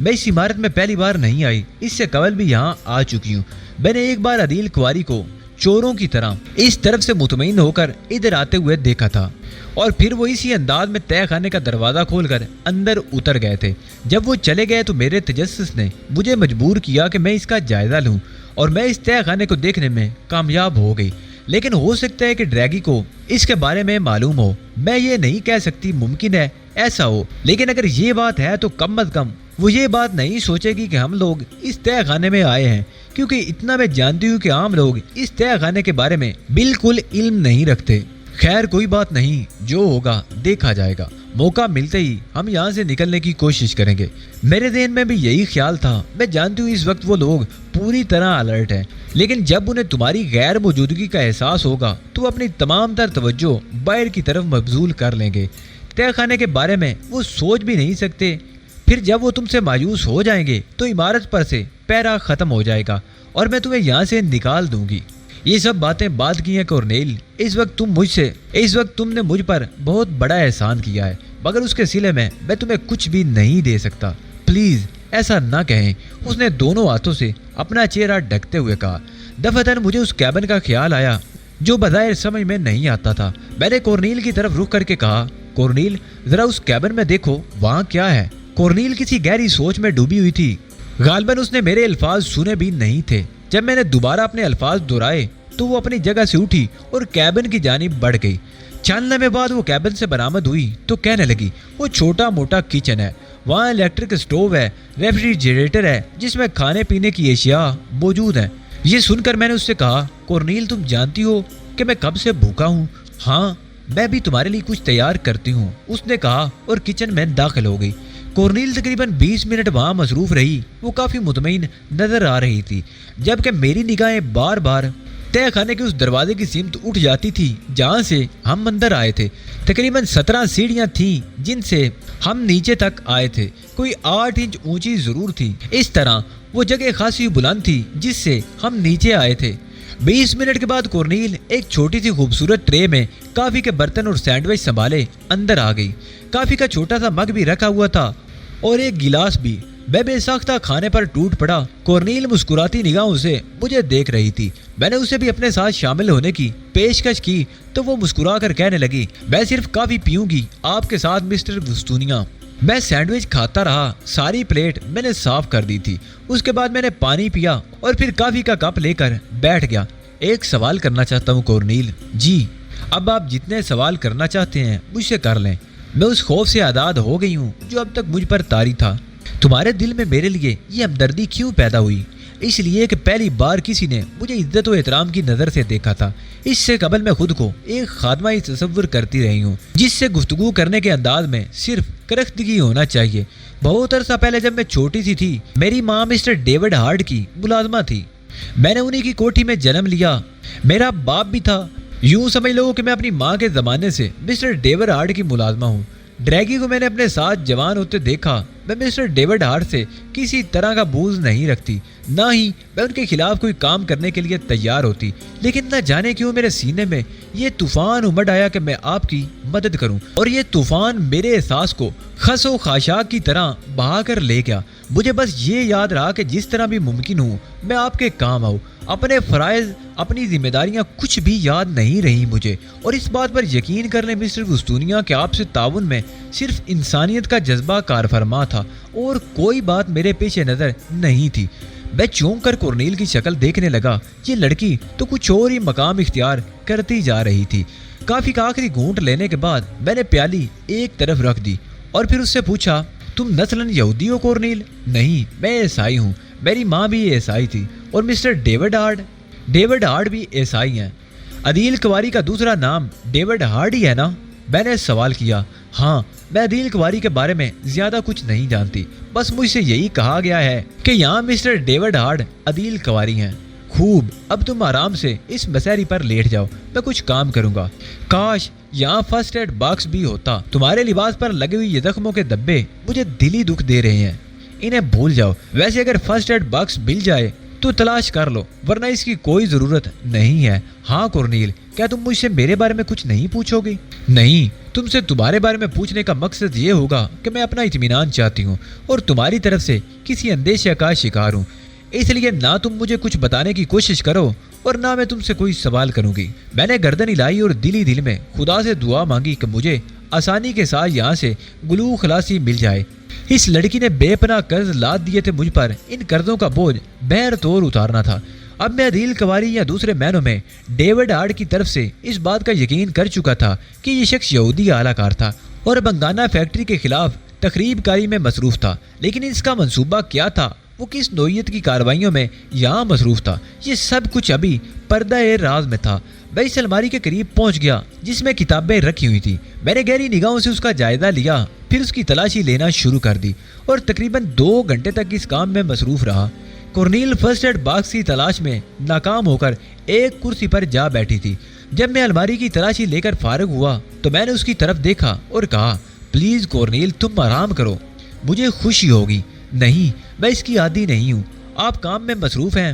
میں اس عمارت میں پہلی بار نہیں آئی، اس سے قبل بھی یہاں آ چکی ہوں۔ میں نے ایک بار عدیل کواری کو چوروں کی طرح اس طرف سے مطمئن ہو کر ادھر آتے ہوئے دیکھا تھا اور پھر وہ اسی انداز میں طے خانے کا دروازہ کھول کر اندر اتر گئے تھے۔ جب وہ چلے گئے تو میرے تجسس نے مجھے مجبور کیا کہ میں اس کا جائزہ لوں اور میں اس طے خانے کو دیکھنے میں کامیاب ہو گئی۔ لیکن ہو سکتا ہے کہ ڈریگی کو اس کے بارے میں معلوم ہو. میں یہ نہیں کہہ سکتی ممکن ہے ایسا ہو، لیکن اگر یہ بات ہے تو کم از کم وہ یہ بات نہیں سوچے گی کہ ہم لوگ اس تہہ خانے میں آئے ہیں، کیونکہ اتنا میں جانتی ہوں کہ عام لوگ اس تہہ خانے کے بارے میں بالکل علم نہیں رکھتے. خیر کوئی بات نہیں، جو ہوگا دیکھا جائے گا. موقع ملتے ہی ہم یہاں سے نکلنے کی کوشش کریں گے. میرے ذہن میں بھی یہی خیال تھا. میں جانتی ہوں اس وقت وہ لوگ پوری طرح الرٹ ہیں، لیکن جب انہیں تمہاری غیر موجودگی کا احساس ہوگا تو وہ اپنی تمام تر توجہ باہر کی طرف مبذول کر لیں گے. تہہ خانے کے بارے میں وہ سوچ بھی نہیں سکتے. پھر جب وہ تم سے مایوس ہو جائیں گے تو عمارت پر سے پیرا ختم ہو جائے گا اور میں تمہیں یہاں سے نکال دوں گی. یہ سب باتیں بات کی ہیں کورنیل. اس وقت تم نے مجھ پر بہت بڑا احسان کیا ہے، مگر اس کے صلے میں تمہیں کچھ بھی نہیں دے سکتا. پلیز ایسا نہ کہیں. اس نے دونوں ہاتھوں سے اپنا چہرہ ڈھکتے ہوئے کہا. دفعتاً مجھے اس کیبن کا خیال آیا جو بظاہر سمجھ میں نہیں آتا تھا. میں نے کورنیل کی طرف رخ کر کے کہا، کورنیل ذرا اس کیبن میں دیکھو، وہاں کیا ہے؟ کورنیل کسی گہری سوچ میں ڈوبی ہوئی تھی. غالباً اس نے میرے الفاظ سنے بھی نہیں تھے. جب میں نے دوبارہ اپنے الفاظ دہرائے تو وہ اپنی جگہ سے اٹھی اور کیبن کی جانب بڑھ گئی. چند لمحے بعد وہ کیبن سے برآمد ہوئی تو کہنے لگی، وہ چھوٹا موٹا کچن ہے، وہاں الیکٹرک سٹوو ہے، ریفریجریٹر ہے جس میں کھانے پینے کی اشیاء موجود ہیں. یہ سن کر میں نے اس سے کہا، کورنیل تم جانتی ہو کہ میں کب سے بھوکا ہوں؟ ہاں میں بھی تمہارے لیے کچھ تیار کرتی ہوں، اس نے کہا اور کچن میں داخل ہو گئی. کورنیل تقریباً 20 منٹ وہاں مصروف رہی. وہ کافی مطمئن نظر آ رہی تھی، جبکہ میری نگاہیں بار بار تہہ خانے کے اس دروازے کی سمت اٹھ جاتی تھی جہاں سے ہم اندر آئے تھے. تقریباً 17 سیڑھیاں تھیں جن سے ہم نیچے تک آئے تھے. کوئی 8 انچ اونچی ضرور تھی. اس طرح وہ جگہ خاصی بلند تھی جس سے ہم نیچے آئے تھے. 20 منٹ کے بعد کورنیل ایک چھوٹی سی خوبصورت ٹرے میں کافی کے برتن اور سینڈوچ سنبھالے اندر آ گئی. کافی کا چھوٹا سا مگ بھی رکھا ہوا تھا اور ایک گلاس بھی. میں بے ساختہ کھانے پر ٹوٹ پڑا. کورنیل مسکراتی نگاہوں سے مجھے دیکھ رہی تھی. میں نے اسے بھی اپنے ساتھ شامل ہونے کی پیشکش کی تو وہ مسکرا کر کہنے لگی، میں صرف کافی پیوں گی آپ کے ساتھ مسٹر وستونیا. میں سینڈوچ کھاتا رہا. ساری پلیٹ میں نے صاف کر دی تھی. اس کے بعد میں نے پانی پیا اور پھر کافی کا کپ لے کر بیٹھ گیا. ایک سوال کرنا چاہتا ہوں کورنیل. جی. اب آپ جتنے سوال کرنا چاہتے ہیں مجھ سے کر لیں. میں اس خوف سے آزاد ہو گئی ہوں جو اب تک مجھ پر طاری تھا. تمہارے دل میں میرے لیے یہ ہمدردی کیوں پیدا ہوئی؟ اس لیے کہ پہلی بار کسی نے مجھے عزت و احترام کی نظر سے دیکھا تھا. اس سے قبل میں خود کو ایک خادمہ ہی تصور کرتی رہی ہوں جس سے گفتگو کرنے کے انداز میں صرف کرختگی ہونا چاہیے. بہت عرصہ پہلے جب میں چھوٹی سی تھی میری ماں مسٹر ڈیوڈ ہارڈ کی ملازمہ تھی. میں نے انہی کی کوٹھی میں جنم لیا. میرا باپ بھی تھا. یوں سمجھ لو کہ میں اپنی ماں کے زمانے سے مسٹر ڈیوڈ ہارڈ کی ملازمہ ہوں. ڈریگی کو میں نے اپنے ساتھ جوان ہوتے دیکھا. میں مسٹر ڈیوڈ ہارڈ سے کسی طرح کا بوجھ نہیں رکھتی، نہ ہی میں ان کے خلاف کوئی کام کرنے کے لیے تیار ہوتی. لیکن نہ جانے کیوں میرے سینے میں یہ طوفان امڈ آیا کہ میں آپ کی مدد کروں، اور یہ طوفان میرے احساس کو خس و خاشاک کی طرح بہا کر لے گیا. مجھے بس یہ یاد رہا کہ جس طرح بھی ممکن ہوں میں آپ کے کام آؤں. اپنے فرائض، اپنی ذمہ داریاں کچھ بھی یاد نہیں رہی مجھے. اور اس بات پر یقین کر لیں مسٹر وستونیا کہ آپ سے تعاون میں صرف انسانیت کا جذبہ کار فرما تھا اور کوئی بات میرے پیش نظر نہیں تھی. میں چونک کر کورنیل کی شکل دیکھنے لگا. یہ لڑکی تو کچھ اور ہی مقام اختیار کرتی جا رہی تھی. کافی کا آخری گھونٹ لینے کے بعد میں نے پیالی ایک طرف رکھ دی اور پھر اس سے پوچھا، تم نسلاً یہودی ہو کورنیل؟ نہیں، میں عیسائی ہوں. میری ماں بھی عیسائی تھی. اور مسٹر ڈیوڈ ہارڈ بھی عیسائی ہیں. عدیل کواری کا دوسرا نام ڈیوڈ ہارڈ ہی ہے نا؟ میں نے سوال کیا. ہاں، میں عدیل کواری کے بارے میں زیادہ کچھ نہیں جانتی. بس مجھ سے یہی کہا گیا ہے کہ یہاں مسٹر ڈیوڈ ہارڈ عدیل کواری ہیں. خوب، اب تم آرام سے اس مسیری پر لیٹ جاؤ، میں کچھ کام کروں گا. کاش یہاں فرسٹ ایڈ باکس بھی ہوتا. تمہارے لباس پر لگے ہوئے یہ زخموں کے دبے مجھے دلی دکھ دے رہے ہیں. انہیں بھول جاؤ. ویسے اگر فرسٹ ایڈ باکس مل جائے تو تلاش کر لو، ورنہ اس کی کوئی ضرورت نہیں ہے. ہاں کورنیل، کیا تم مجھ سے میرے بارے میں کچھ نہیں پوچھو گی؟ نہیں، تم سے تمہارے بارے میں پوچھنے کا مقصد یہ ہوگا کہ میں اپنا اطمینان چاہتی ہوں اور تمہاری طرف سے کسی اندیشے کا شکار ہوں. اس لیے نہ تم مجھے کچھ بتانے کی کوشش کرو اور نہ میں تم سے کوئی سوال کروں گی. میں نے گردن ہلائی اور دل میں خدا سے دعا مانگی کہ مجھے آسانی کے ساتھ یہاں سے گلو خلاصی مل جائے. اس لڑکی نے بے پناہ قرض لاد دیے تھے مجھ پر. ان قرضوں کا بوجھ بہر طور اتارنا تھا اب میں عدیل کواری یا دوسرے معنوں میں ڈیوڈ ہارٹ کی طرف سے اس بات کا یقین کر چکا تھا کہ یہ شخص یہودی اعلی کار تھا اور بنگانا فیکٹری کے خلاف تخریب کاری میں مصروف تھا، لیکن اس کا منصوبہ کیا تھا، وہ کس نوعیت کی کارروائیوں میں یہاں مصروف تھا، یہ سب کچھ ابھی پردہ راز میں تھا۔ میں اس الماری کے قریب پہنچ گیا جس میں کتابیں رکھی ہوئی تھی۔ میں نے گہری نگاہوں سے اس کا جائزہ لیا، پھر اس کی تلاشی لینا شروع کر دی اور تقریباً 2 گھنٹے تک اس کام میں مصروف رہا۔ کورنیل فرسٹ ایڈ باکس کی تلاش میں ناکام ہو کر ایک کرسی پر جا بیٹھی تھی۔ جب میں الماری کی تلاشی لے کر فارغ ہوا تو میں نے اس کی طرف دیکھا اور کہا، پلیز کورنیل تم آرام کرو، مجھے خوشی ہوگی۔ نہیں، میں اس کی عادی نہیں ہوں، آپ کام میں مصروف ہیں،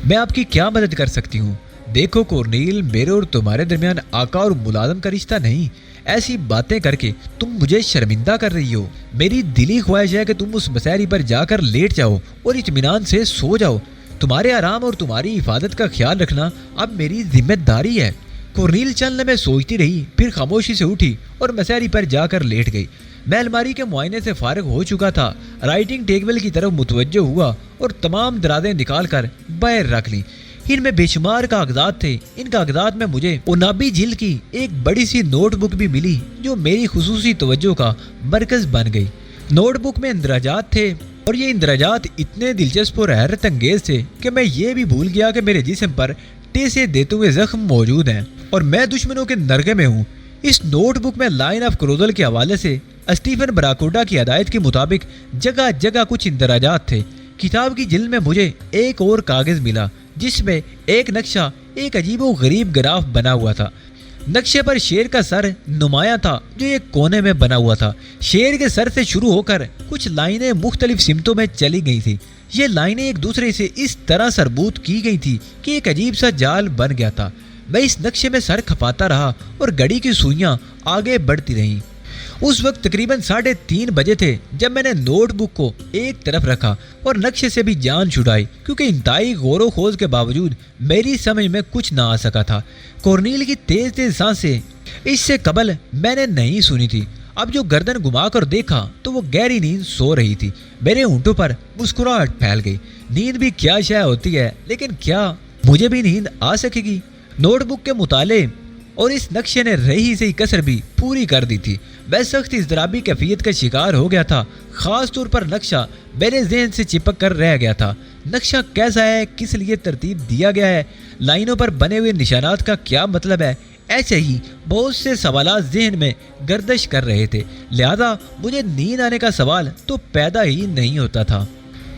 میں آپ کی کیا مدد کر سکتی ہوں؟ دیکھو کورنیل، میرے اور تمہارے درمیان آقا اور ملازم کا رشتہ نہیں، ایسی باتیں کر کے تم مجھے شرمندہ کر رہی ہو۔ میری دلی خواہش ہے کہ تم اس مسیری پر جا کر لیٹ جاؤ اور اطمینان سے سو جاؤ۔ تمہارے آرام اور تمہاری حفاظت کا خیال رکھنا اب میری ذمہ داری ہے۔ کورنیل چند لمحے سوچتی رہی، پھر خاموشی سے اٹھی اور مسیری پر جا کر لیٹ گئی۔ میں الماری کے معائنے سے فارغ ہو چکا تھا، رائٹنگ ٹیبل کی طرف متوجہ ہوا اور تمام درازیں نکال کر باہر رکھ لی۔ ان میں بے شمار کاغذات تھے۔ ان کاغذات میں مجھے اونابی جلد کی ایک بڑی سی نوٹ بک بھی ملی جو میری خصوصی توجہ کا مرکز بن گئی۔ نوٹ بک میں اندراجات تھے اور یہ اندراجات اتنے دلچسپ اور حیرت انگیز تھے کہ میں یہ بھی بھول گیا کہ میرے جسم پر ٹیسے دیتے ہوئے زخم موجود ہیں اور میں دشمنوں کے نرغے میں ہوں۔ اس نوٹ بک میں لائن آف کروزل کے حوالے سے اسٹیفن براکوڈا کی ہدایت کے مطابق جگہ جگہ کچھ اندراجات تھے۔ کتاب کی جلد میں مجھے ایک اور کاغذ ملا جس میں ایک نقشہ ایک عجیب و غریب گراف بنا ہوا تھا۔ نقشے پر شیر کا سر نمایاں تھا جو ایک کونے میں بنا ہوا تھا۔ شیر کے سر سے شروع ہو کر کچھ لائنیں مختلف سمتوں میں چلی گئی تھی۔ یہ لائنیں ایک دوسرے سے اس طرح مربوط کی گئی تھی کہ ایک عجیب سا جال بن گیا تھا۔ میں اس نقشے میں سر کھپاتا رہا اور گھڑی کی سوئیاں آگے بڑھتی رہیں۔ اس وقت تقریباً 3:30 بجے تھے جب میں نے نوٹ بک کو ایک طرف رکھا اور نقشے سے بھی جان چھڑائی، کیونکہ انتہائی غور و خوض کے باوجود میری سمجھ میں کچھ نہ آ سکا تھا۔ کورنیل کی تیز تیز سانسیں اس سے قبل میں نے نہیں سنی تھی۔ اب جو گردن گھما کر دیکھا تو وہ گہری نیند سو رہی تھی۔ میرے ہونٹوں پر مسکراہٹ پھیل گئی۔ نیند بھی کیا شے ہوتی ہے، لیکن کیا مجھے بھی نیند آ سکے گی؟ نوٹ بک کے مطالعے اور اس نقشے نے رہی سے کسر بھی پوری کر دی تھی۔ میں سخت اضطرابی کیفیت کا شکار ہو گیا تھا، خاص طور پر نقشہ میرے ذہن سے چپک کر رہ گیا تھا۔ نقشہ کیسا ہے، کس لیے ترتیب دیا گیا ہے، لائنوں پر بنے ہوئے نشانات کا کیا مطلب ہے، ایسے ہی بہت سے سوالات ذہن میں گردش کر رہے تھے، لہذا مجھے نیند آنے کا سوال تو پیدا ہی نہیں ہوتا تھا۔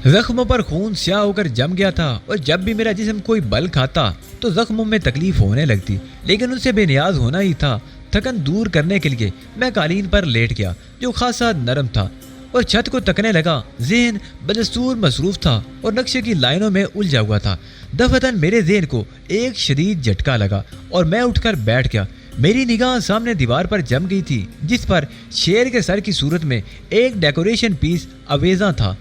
زخموں پر خون سیاہ ہو کر جم گیا تھا اور جب بھی میرا جسم کوئی بل کھاتا تو زخموں میں تکلیف ہونے لگتی، لیکن ان سے بے نیاز ہونا ہی تھا۔ تھکن دور کرنے کے لیے میں قالین پر لیٹ گیا جو خاصا نرم تھا اور چھت کو تکنے لگا۔ ذہن بدستور مصروف تھا اور نقشے کی لائنوں میں الجھا ہوا تھا۔ دفعتاً میرے ذہن کو ایک شدید جھٹکا لگا اور میں اٹھ کر بیٹھ گیا۔ میری نگاہ سامنے دیوار پر جم گئی تھی جس پر شیر کے سر کی صورت میں ایک ڈیکوریشن پیس آویزاں تھا۔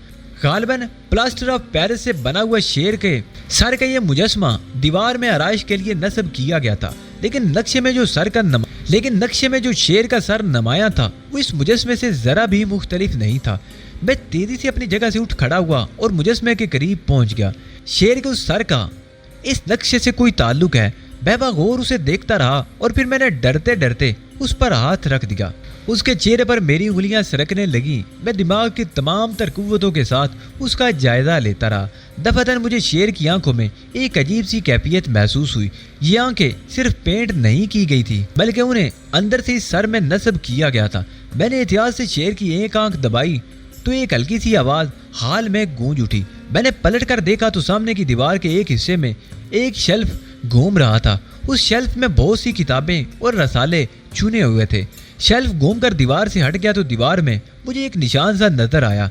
غالباً پلاسٹر آف پیرس سے بنا ہوا شیر کے سر کا یہ مجسمہ دیوار میں آرائش کے لیے نصب کیا گیا تھا، لیکن نقشے میں جو شیر کا سر نمایاں تھا وہ اس مجسمے سے ذرا بھی مختلف نہیں تھا۔ میں تیزی سے اپنی جگہ سے اٹھ کھڑا ہوا اور مجسمے کے قریب پہنچ گیا۔ شیر کے اس سر کا اس نقشے سے کوئی تعلق ہے۔ میں بغور اسے دیکھتا رہا اور پھر میں نے ڈرتے ڈرتے اس پر ہاتھ رکھ دیا۔ اس کے چہرے پر میری انگلیاں سرکنے لگیں۔ میں دماغ کی تمام تر قوتوں کے ساتھ اس کا جائزہ لیتا رہا۔ دفعتاً مجھے شیر کی آنکھوں میں ایک عجیب سی کیفیت محسوس ہوئی۔ یہ آنکھیں صرف پینٹ نہیں کی گئی تھی بلکہ انہیں اندر سے اس سر میں نصب کیا گیا تھا۔ میں نے احتیاط سے شیر کی ایک آنکھ دبائی تو ایک ہلکی سی آواز حال میں گونج اٹھی۔ میں نے پلٹ کر دیکھا تو سامنے کی دیوار کے ایک حصے میں ایک شیلف گھوم رہا تھا۔ اس شیلف میں بہت سی کتابیں اور رسالے چنے ہوئے تھے۔ شیلف گھوم کر دیوار سے ہٹ گیا تو دیوار میں مجھے ایک نشان سا نظر آیا،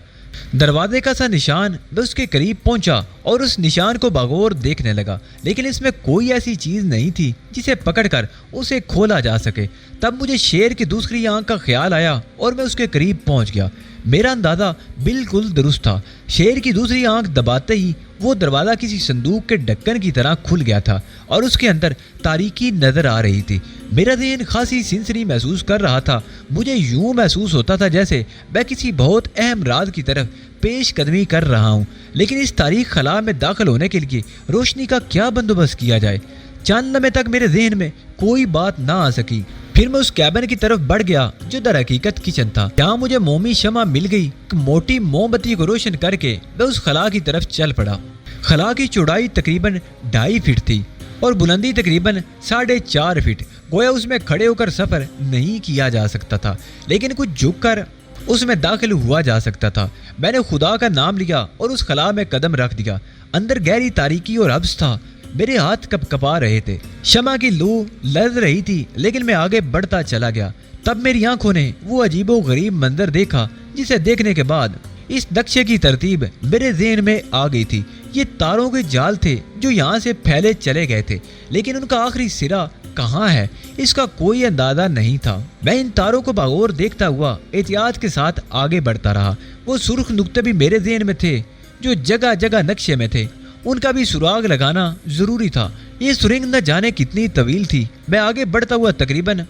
دروازے کا سا نشان۔ میں اس کے قریب پہنچا اور اس نشان کو بغور دیکھنے لگا، لیکن اس میں کوئی ایسی چیز نہیں تھی جسے پکڑ کر اسے کھولا جا سکے۔ تب مجھے شیر کی دوسری آنکھ کا خیال آیا اور میں اس کے قریب پہنچ گیا۔ میرا اندازہ بالکل درست تھا۔ شیر کی دوسری آنکھ دباتے ہی وہ دروازہ کسی صندوق کے ڈھکن کی طرح کھل گیا تھا اور اس کے اندر تاریکی نظر آ رہی تھی۔ میرا ذہن خاصی سنسنی محسوس کر رہا تھا۔ مجھے یوں محسوس ہوتا تھا جیسے میں کسی بہت اہم راز کی طرف پیش قدمی کر رہا ہوں، لیکن اس تاریخ خلا میں داخل ہونے کے لیے روشنی کا کیا بندوبست کیا جائے؟ چند لمحے تک میرے ذہن میں کوئی بات نہ آ سکی۔ پھر میں اس کیبن کی طرف بڑھ گیا جو در حقیقت کچن تھا۔ یہاں مجھے مومی شمع مل گئی کہ موٹی موم بتی کو روشن کر کے میں اس خلا کی طرف چل پڑا۔ خلا کی چوڑائی تقریباً 2.5 فٹ تھی اور بلندی تقریباً 4.5 فٹ۔ گویا اس میں کھڑے ہو کر سفر نہیں کیا جا سکتا تھا، لیکن کچھ جھک کر اس میں داخل ہوا جا سکتا تھا۔ میں نے خدا کا نام لیا اور اس خلا میں قدم رکھ دیا۔ اندر گہری تاریکی اور حبس تھا۔ میرے ہاتھ کپ کپا رہے تھے، شمع کی لو لرز رہی تھی، لیکن میں آگے بڑھتا چلا گیا۔ تب میری آنکھوں نے وہ عجیب و غریب منظر دیکھا جسے دیکھنے کے بعد اس نقشے کی ترتیب میرے ذہن میں آ گئی تھی۔ یہ تاروں کے جال تھے جو یہاں سے پھیلے چلے گئے تھے، لیکن ان کا آخری سرا کہاں ہے اس کا کوئی اندازہ نہیں تھا۔ میں ان تاروں کو باغور دیکھتا ہوا احتیاط کے ساتھ آگے بڑھتا رہا۔ وہ سرخ نقطے بھی میرے ذہن میں تھے جو جگہ جگہ نقشے میں تھے، ان کا بھی سراغ لگانا ضروری تھا۔ یہ سرنگ نہ جانے کتنی طویل تھی۔ میں آگے بڑھتا ہوا تقریباً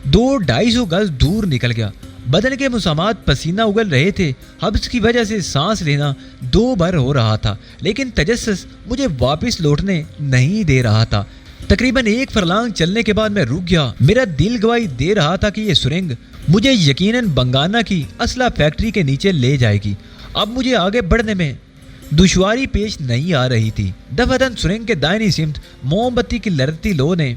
200-250 گز دور نکل گیا۔ بدن کے مسامات پسینہ اگل رہے تھے۔ حبس کی وجہ سے سانس لینا 2 بار ہو رہا تھا، لیکن تجسس مجھے واپس لوٹنے نہیں دے رہا تھا۔ تقریباً 1 فرلانگ چلنے کے بعد میں رک گیا۔ میرا دل گواہی دے رہا تھا کہ یہ سرنگ مجھے یقیناً بنگانا کی اسلحہ فیکٹری کے نیچے لے جائے گی۔ اب مجھے آگے بڑھنے میں دشواری پیش نہیں آ رہی تھی۔ دفعتاً سرنگ کے دائنی سمت موم بتی کی لڑتی لو نے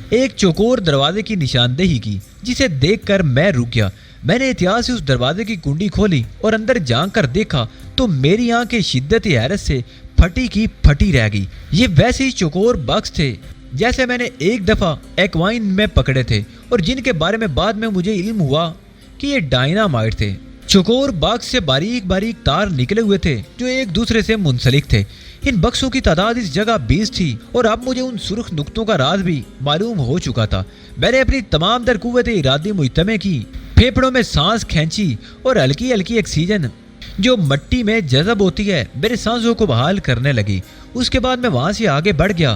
ایک چوکور دروازے کی نشاندہی کی، جسے دیکھ کر میں رک گیا۔ میں نے احتیاط سے اس دروازے کی کنڈی کھولی اور اندر جھانک کر دیکھا تو میری آنکھیں شدت حیرت سے پھٹی کی پھٹی رہ گئی۔ یہ ویسے ہی چوکور باکس تھے جیسے میں نے ایک دفعہ ایکوائن میں پکڑے تھے اور جن کے بارے میں بعد میں مجھے علم ہوا کہ یہ ڈائنامائٹ تھے۔ چوکور باکس سے باریک باریک تار نکلے ہوئے تھے جو ایک دوسرے سے منسلک تھے۔ ان بکسوں کی تعداد اس جگہ 20 تھی اور اب مجھے ان سرخ نقطوں کا راز بھی معلوم ہو چکا تھا۔ میں نے اپنی تمام در قوت ارادی مجتمع کی، پھیپھڑوں میں سانس کھینچی اور ہلکی ہلکی آکسیجن جو مٹی میں جذب ہوتی ہے میرے سانسوں کو بحال کرنے لگی۔ اس کے بعد میں وہاں سے آگے بڑھ گیا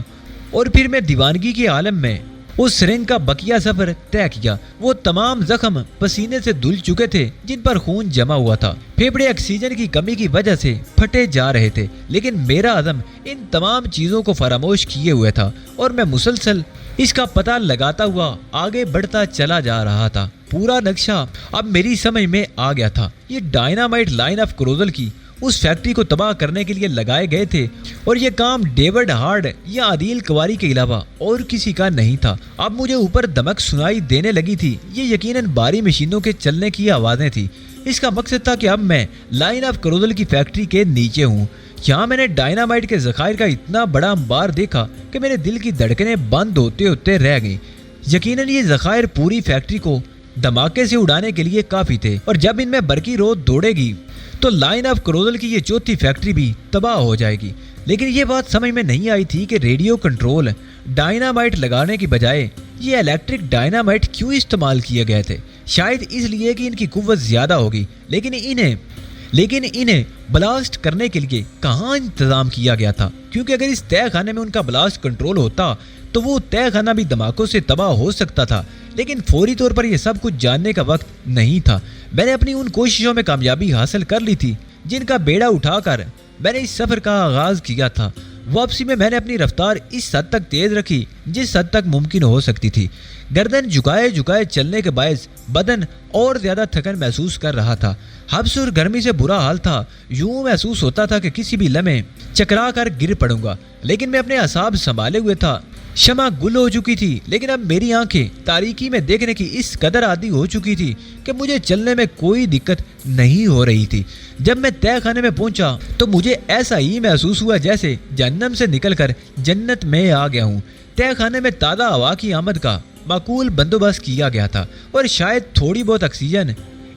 اور پھر میں دیوانگی کے عالم میں اس سرنگ کا بقیہ سفر طے کیا۔ وہ تمام زخم پسینے سے دھل چکے تھے جن پر خون جمع ہوا تھا۔ پھیپھڑے آکسیجن کی کمی کی وجہ سے پھٹے جا رہے تھے، لیکن میرا عزم ان تمام چیزوں کو فراموش کیے ہوئے تھا اور میں مسلسل اس کا پتہ لگاتا ہوا آگے بڑھتا چلا جا رہا تھا۔ پورا نقشہ اب میری سمجھ میں آ گیا تھا۔ یہ ڈائنامائٹ لائن آف کروزل کی اس فیکٹری کو تباہ کرنے کے لیے لگائے گئے تھے اور یہ کام ڈیوڈ ہارڈ یا عادل کواری کے علاوہ اور کسی کا نہیں تھا۔ اب مجھے اوپر دمک سنائی دینے لگی تھی۔ یہ یقیناً بھاری مشینوں کے چلنے کی آوازیں تھیں۔ اس کا مقصد تھا کہ اب میں لائن آف کروزل کی فیکٹری کے نیچے ہوں۔ یہاں میں نے ڈائنامائٹ کے ذخائر کا اتنا بڑا انبار دیکھا کہ میرے دل کی دھڑکنیں بند ہوتے ہوتے رہ گئیں۔ یقیناً یہ ذخائر پوری فیکٹری کو دھماکے سے اڑانے کے لیے کافی تھے، اور جب ان میں برقی رود دوڑے گی تو لائن آف کروزل کی یہ چوتھی فیکٹری بھی تباہ ہو جائے گی۔ لیکن یہ بات سمجھ میں نہیں آئی تھی کہ ریڈیو کنٹرول ڈائنامائٹ لگانے کی بجائے یہ الیکٹرک ڈائنامائٹ کیوں استعمال کیے گئے تھے۔ شاید اس لیے کہ ان کی قوت زیادہ ہوگی، لیکن انہیں بلاسٹ کرنے کے لیے کہاں انتظام کیا گیا تھا، کیونکہ اگر اس تہہ خانے میں ان کا بلاسٹ کنٹرول ہوتا تو وہ تہہ خانہ بھی دھماکوں سے تباہ ہو سکتا تھا۔ لیکن فوری طور پر یہ سب کچھ جاننے کا وقت نہیں تھا۔ میں نے اپنی ان کوششوں میں کامیابی حاصل کر لی تھی جن کا بیڑا اٹھا کر میں نے اس سفر کا آغاز کیا تھا۔ واپسی میں نے اپنی رفتار اس حد تک تیز رکھی جس حد تک ممکن ہو سکتی تھی۔ گردن جھکائے چلنے کے باعث بدن اور زیادہ تھکن محسوس کر رہا تھا۔ حبس اور گرمی سے برا حال تھا۔ یوں محسوس ہوتا تھا کہ کسی بھی لمحے چکرا کر گر پڑوں گا، لیکن میں اپنے اعصاب سنبھالے ہوئے تھا۔ شمع گل ہو چکی تھی، لیکن اب میری آنکھیں تاریکی میں دیکھنے کی اس قدر عادی ہو چکی تھی کہ مجھے چلنے میں کوئی دقت نہیں ہو رہی تھی۔ جب میں تہہ خانے میں پہنچا تو مجھے ایسا ہی محسوس ہوا جیسے جہنم سے نکل کر جنت میں آ گیا ہوں۔ تہہ خانے میں تازہ ہوا کی آمد کا معقول بندوبست کیا گیا تھا اور شاید تھوڑی بہت آکسیجن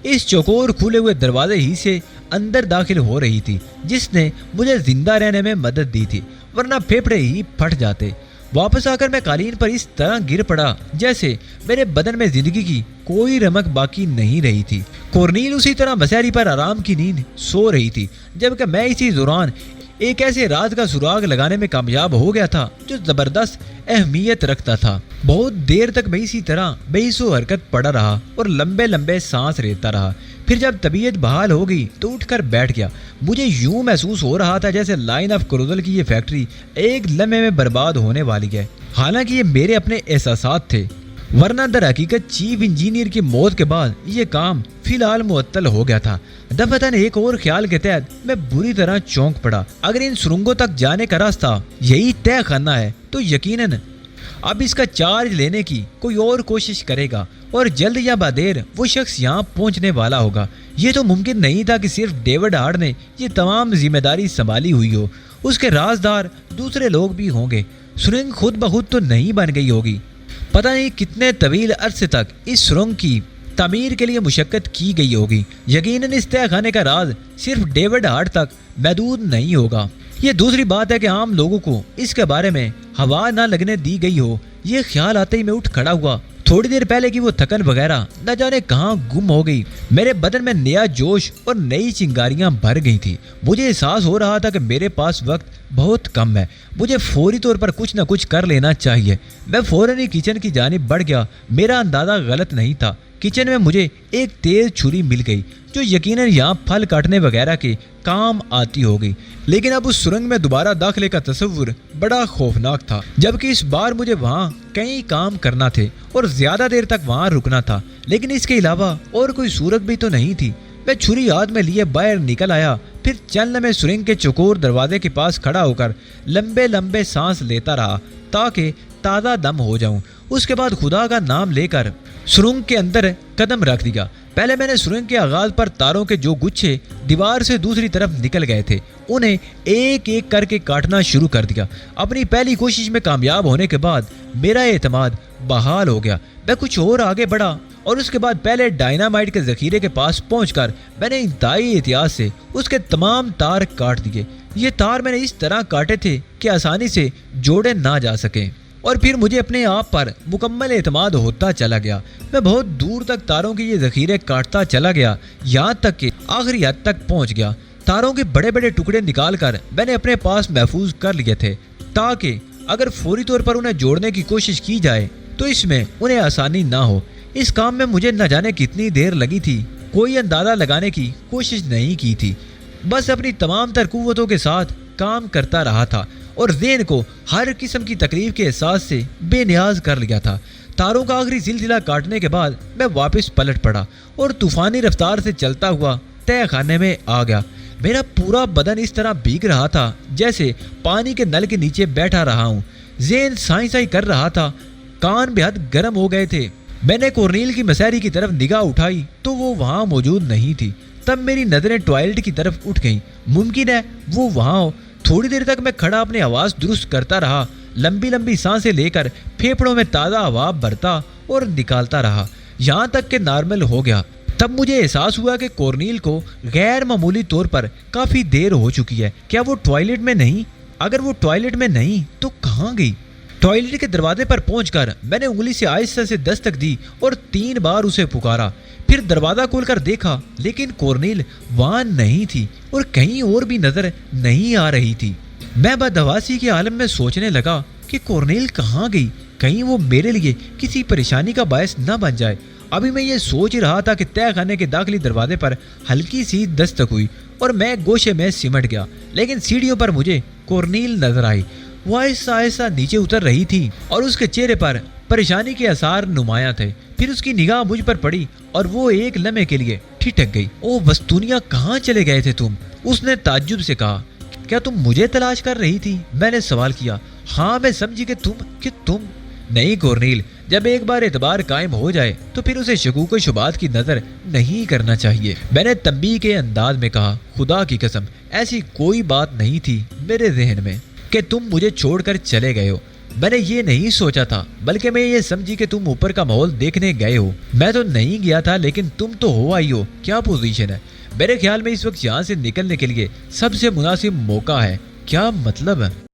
اس چوکور کھلے ہوئے دروازے ہی سے اندر داخل ہو رہی تھی، جس نے مجھے زندہ رہنے میں مدد دی تھی، ورنہ پھیپھڑے ہی پھٹ جاتے۔ واپس آ کر میں قالین پر اس طرح گر پڑا جیسے میرے بدن میں زندگی کی کوئی رمق باقی نہیں رہی تھی۔ کورنیل اسی طرح مسیری پر آرام کی نیند سو رہی تھی، جبکہ میں اسی دوران ایک ایسے راز کا سراغ لگانے میں کامیاب ہو گیا تھا جو زبردست اہمیت رکھتا تھا۔ بہت دیر تک میں اسی طرح بے حس و حرکت پڑا رہا اور لمبے لمبے سانس لیتا رہا۔ پھر جب طبیعت بحال ہو گئی تو اٹھ کر بیٹھ گیا۔ مجھے یوں محسوس ہو رہا تھا جیسے لائن آف کرودل کی یہ فیکٹری ایک لمحے میں برباد ہونے والی ہے، حالانکہ یہ میرے اپنے احساسات تھے، ورنہ در حقیقت چیف انجینئر کی موت کے بعد یہ کام فی الحال معطل ہو گیا تھا۔ دفتن ایک اور خیال کے تحت میں بری طرح چونک پڑا۔ اگر ان سرنگوں تک جانے کا راستہ یہی طے خانہ ہے تو یقیناً اب اس کا چارج لینے کی کوئی اور کوشش کرے گا اور جلد یا بعدیر وہ شخص یہاں پہنچنے والا ہوگا۔ یہ تو ممکن نہیں تھا کہ صرف ڈیوڈ ہارڈ نے یہ تمام ذمہ داری سنبھالی ہوئی ہو، اس کے رازدار دوسرے لوگ بھی ہوں گے۔ سرنگ خود بخود تو نہیں بن گئی ہوگی، پتہ نہیں کتنے طویل عرصے تک اس سرنگ کی تعمیر کے لیے مشقت کی گئی ہوگی۔ یقیناً اس تہہ خانے کا راز صرف ڈیوڈ ہارڈ تک محدود نہیں ہوگا۔ یہ دوسری بات ہے کہ عام لوگوں کو اس کے بارے میں ہوا نہ لگنے دی گئی ہو۔ یہ خیال آتے ہی میں اٹھ کھڑا ہوا۔ تھوڑی دیر پہلے کی وہ تھکن وغیرہ نہ جانے کہاں گم ہو گئی۔ میرے بدن میں نیا جوش اور نئی چنگاریاں بھر گئی تھی۔ مجھے احساس ہو رہا تھا کہ میرے پاس وقت بہت کم ہے، مجھے فوری طور پر کچھ نہ کچھ کر لینا چاہیے۔ میں فوراً ہی کچن کی جانب بڑھ گیا۔ میرا اندازہ غلط نہیں تھا، کچن میں مجھے ایک تیز چھری مل گئی جو یقیناً یہاں پھل کاٹنے وغیرہ کے کام آتی ہوگی، لیکن اب اس سرنگ میں دوبارہ داخلے کا تصور بڑا خوفناک تھا، جبکہ اس بار مجھے وہاں کئی کام کرنا تھے اور زیادہ دیر تک وہاں رکنا تھا، لیکن اس کے علاوہ اور کوئی صورت بھی تو نہیں تھی۔ میں چھری ہاتھ میں لیے باہر نکل آیا، پھر چند لمحے سرنگ کے چوکور دروازے کے پاس کھڑا ہو کر لمبے لمبے سانس لیتا رہا تاکہ تازہ دم ہو جاؤں۔ اس کے بعد خدا کا نام لے کر سرنگ کے اندر قدم رکھ دیا۔ پہلے میں نے سرنگ کے آغاز پر تاروں کے جو گچھے دیوار سے دوسری طرف نکل گئے تھے انہیں ایک ایک کر کے کاٹنا شروع کر دیا۔ اپنی پہلی کوشش میں کامیاب ہونے کے بعد میرا اعتماد بحال ہو گیا۔ میں کچھ اور آگے بڑھا اور اس کے بعد پہلے ڈائنامائٹ کے ذخیرے کے پاس پہنچ کر میں نے انتہائی احتیاط سے اس کے تمام تار کاٹ دیے۔ یہ تار میں نے اس طرح کاٹے تھے کہ آسانی سے جوڑے نہ جا سکیں، اور پھر مجھے اپنے آپ پر مکمل اعتماد ہوتا چلا گیا۔ میں بہت دور تک تاروں کے یہ ذخیرے کاٹتا چلا گیا، یہاں تک کہ آخری حد تک پہنچ گیا۔ تاروں کے بڑے بڑے ٹکڑے نکال کر میں نے اپنے پاس محفوظ کر لیے تھے تاکہ اگر فوری طور پر انہیں جوڑنے کی کوشش کی جائے تو اس میں انہیں آسانی نہ ہو۔ اس کام میں مجھے نہ جانے کتنی دیر لگی تھی، کوئی اندازہ لگانے کی کوشش نہیں کی تھی، بس اپنی تمام تر قوتوں کے ساتھ کام کرتا رہا تھا اور ذہن کو ہر قسم کی تکلیف کے احساس سے بے نیاز کر لیا تھا۔ تاروں کا آخری سلسلہ کاٹنے کے بعد میں واپس پلٹ پڑا اور طوفانی رفتار سے چلتا ہوا تہہ خانے میں آ گیا۔ میرا پورا بدن اس طرح بھیگ رہا تھا جیسے پانی کے نل کے نیچے بیٹھا رہا ہوں۔ ذہن سائیں سائیں کر رہا تھا، کان بے حد گرم ہو گئے تھے۔ میں نے کورنیل کی مسیری کی طرف نگاہ اٹھائی تو وہ وہاں موجود نہیں تھی۔ تب میری نظریں ٹوائلٹ کی طرف اٹھ گئیں، ممکن ہے وہ وہاں ہو۔ تھوڑی دیر تک میں کھڑا اپنی آواز درست کرتا رہا، لمبی لمبی سانسیں لے کر پھیپھڑوں میں تازہ ہوا بھرتا اور نکالتا رہا یہاں تک کہ نارمل ہو گیا۔ تب مجھے احساس ہوا کہ کورنیل کو غیر معمولی طور پر کافی دیر ہو چکی ہے۔ کیا وہ ٹوائلٹ میں نہیں؟ اگر وہ ٹوائلٹ میں نہیں تو کہاں گئی؟ ٹوائلٹ کے دروازے پر پہنچ کر میں نے انگلی سے آہستہ سے دستک دی اور 3 بار اسے پکارا، پھر دروازہ کھول کر دیکھا لیکن کورنیل وہاں نہیں تھی اور کہیں اور بھی نظر نہیں آ رہی تھی۔ میں بدحواسی کے عالم میں سوچنے لگا کہ کورنیل کہاں گئی، کہیں وہ میرے لیے کسی پریشانی کا باعث نہ بن جائے۔ ابھی میں یہ سوچ رہا تھا کہ تہہ خانے کے داخلی دروازے پر ہلکی سی دستک ہوئی اور میں گوشے میں سمٹ گیا، لیکن سیڑھیوں پر مجھے کورنیل نظر آئی۔ وہ آہستہ آہستہ نیچے اتر رہی تھی اور اس کے چہرے پر پریشانی کے آثار نمایاں تھے۔ پھر اس کی نگاہ مجھ پر پڑی اور وہ ایک لمحے کے لیے ٹھٹک گئی۔ او وستونیا، کہاں چلے گئے تھے تم؟ اس نے تعجب سے کہا۔ کیا تم مجھے تلاش کر رہی تھی؟ میں نے سوال کیا۔ ہاں، میں سمجھی کہ تم نہیں کورنیل، جب ایک بار اعتبار قائم ہو جائے تو پھر اسے شکوک و شبہات کی نظر نہیں کرنا چاہیے، میں نے تنبیہ کے انداز میں کہا۔ خدا کی قسم ایسی کوئی بات نہیں تھی میرے ذہن میں کہ تم مجھے چھوڑ کر چلے گئے ہو۔ میں نے یہ نہیں سوچا تھا، بلکہ میں یہ سمجھی کہ تم اوپر کا ماحول دیکھنے گئے ہو۔ میں تو نہیں گیا تھا، لیکن تم تو ہو آئی ہو۔ کیا پوزیشن ہے؟ میرے خیال میں اس وقت یہاں سے نکلنے کے لیے سب سے مناسب موقع ہے۔ کیا مطلب ہے؟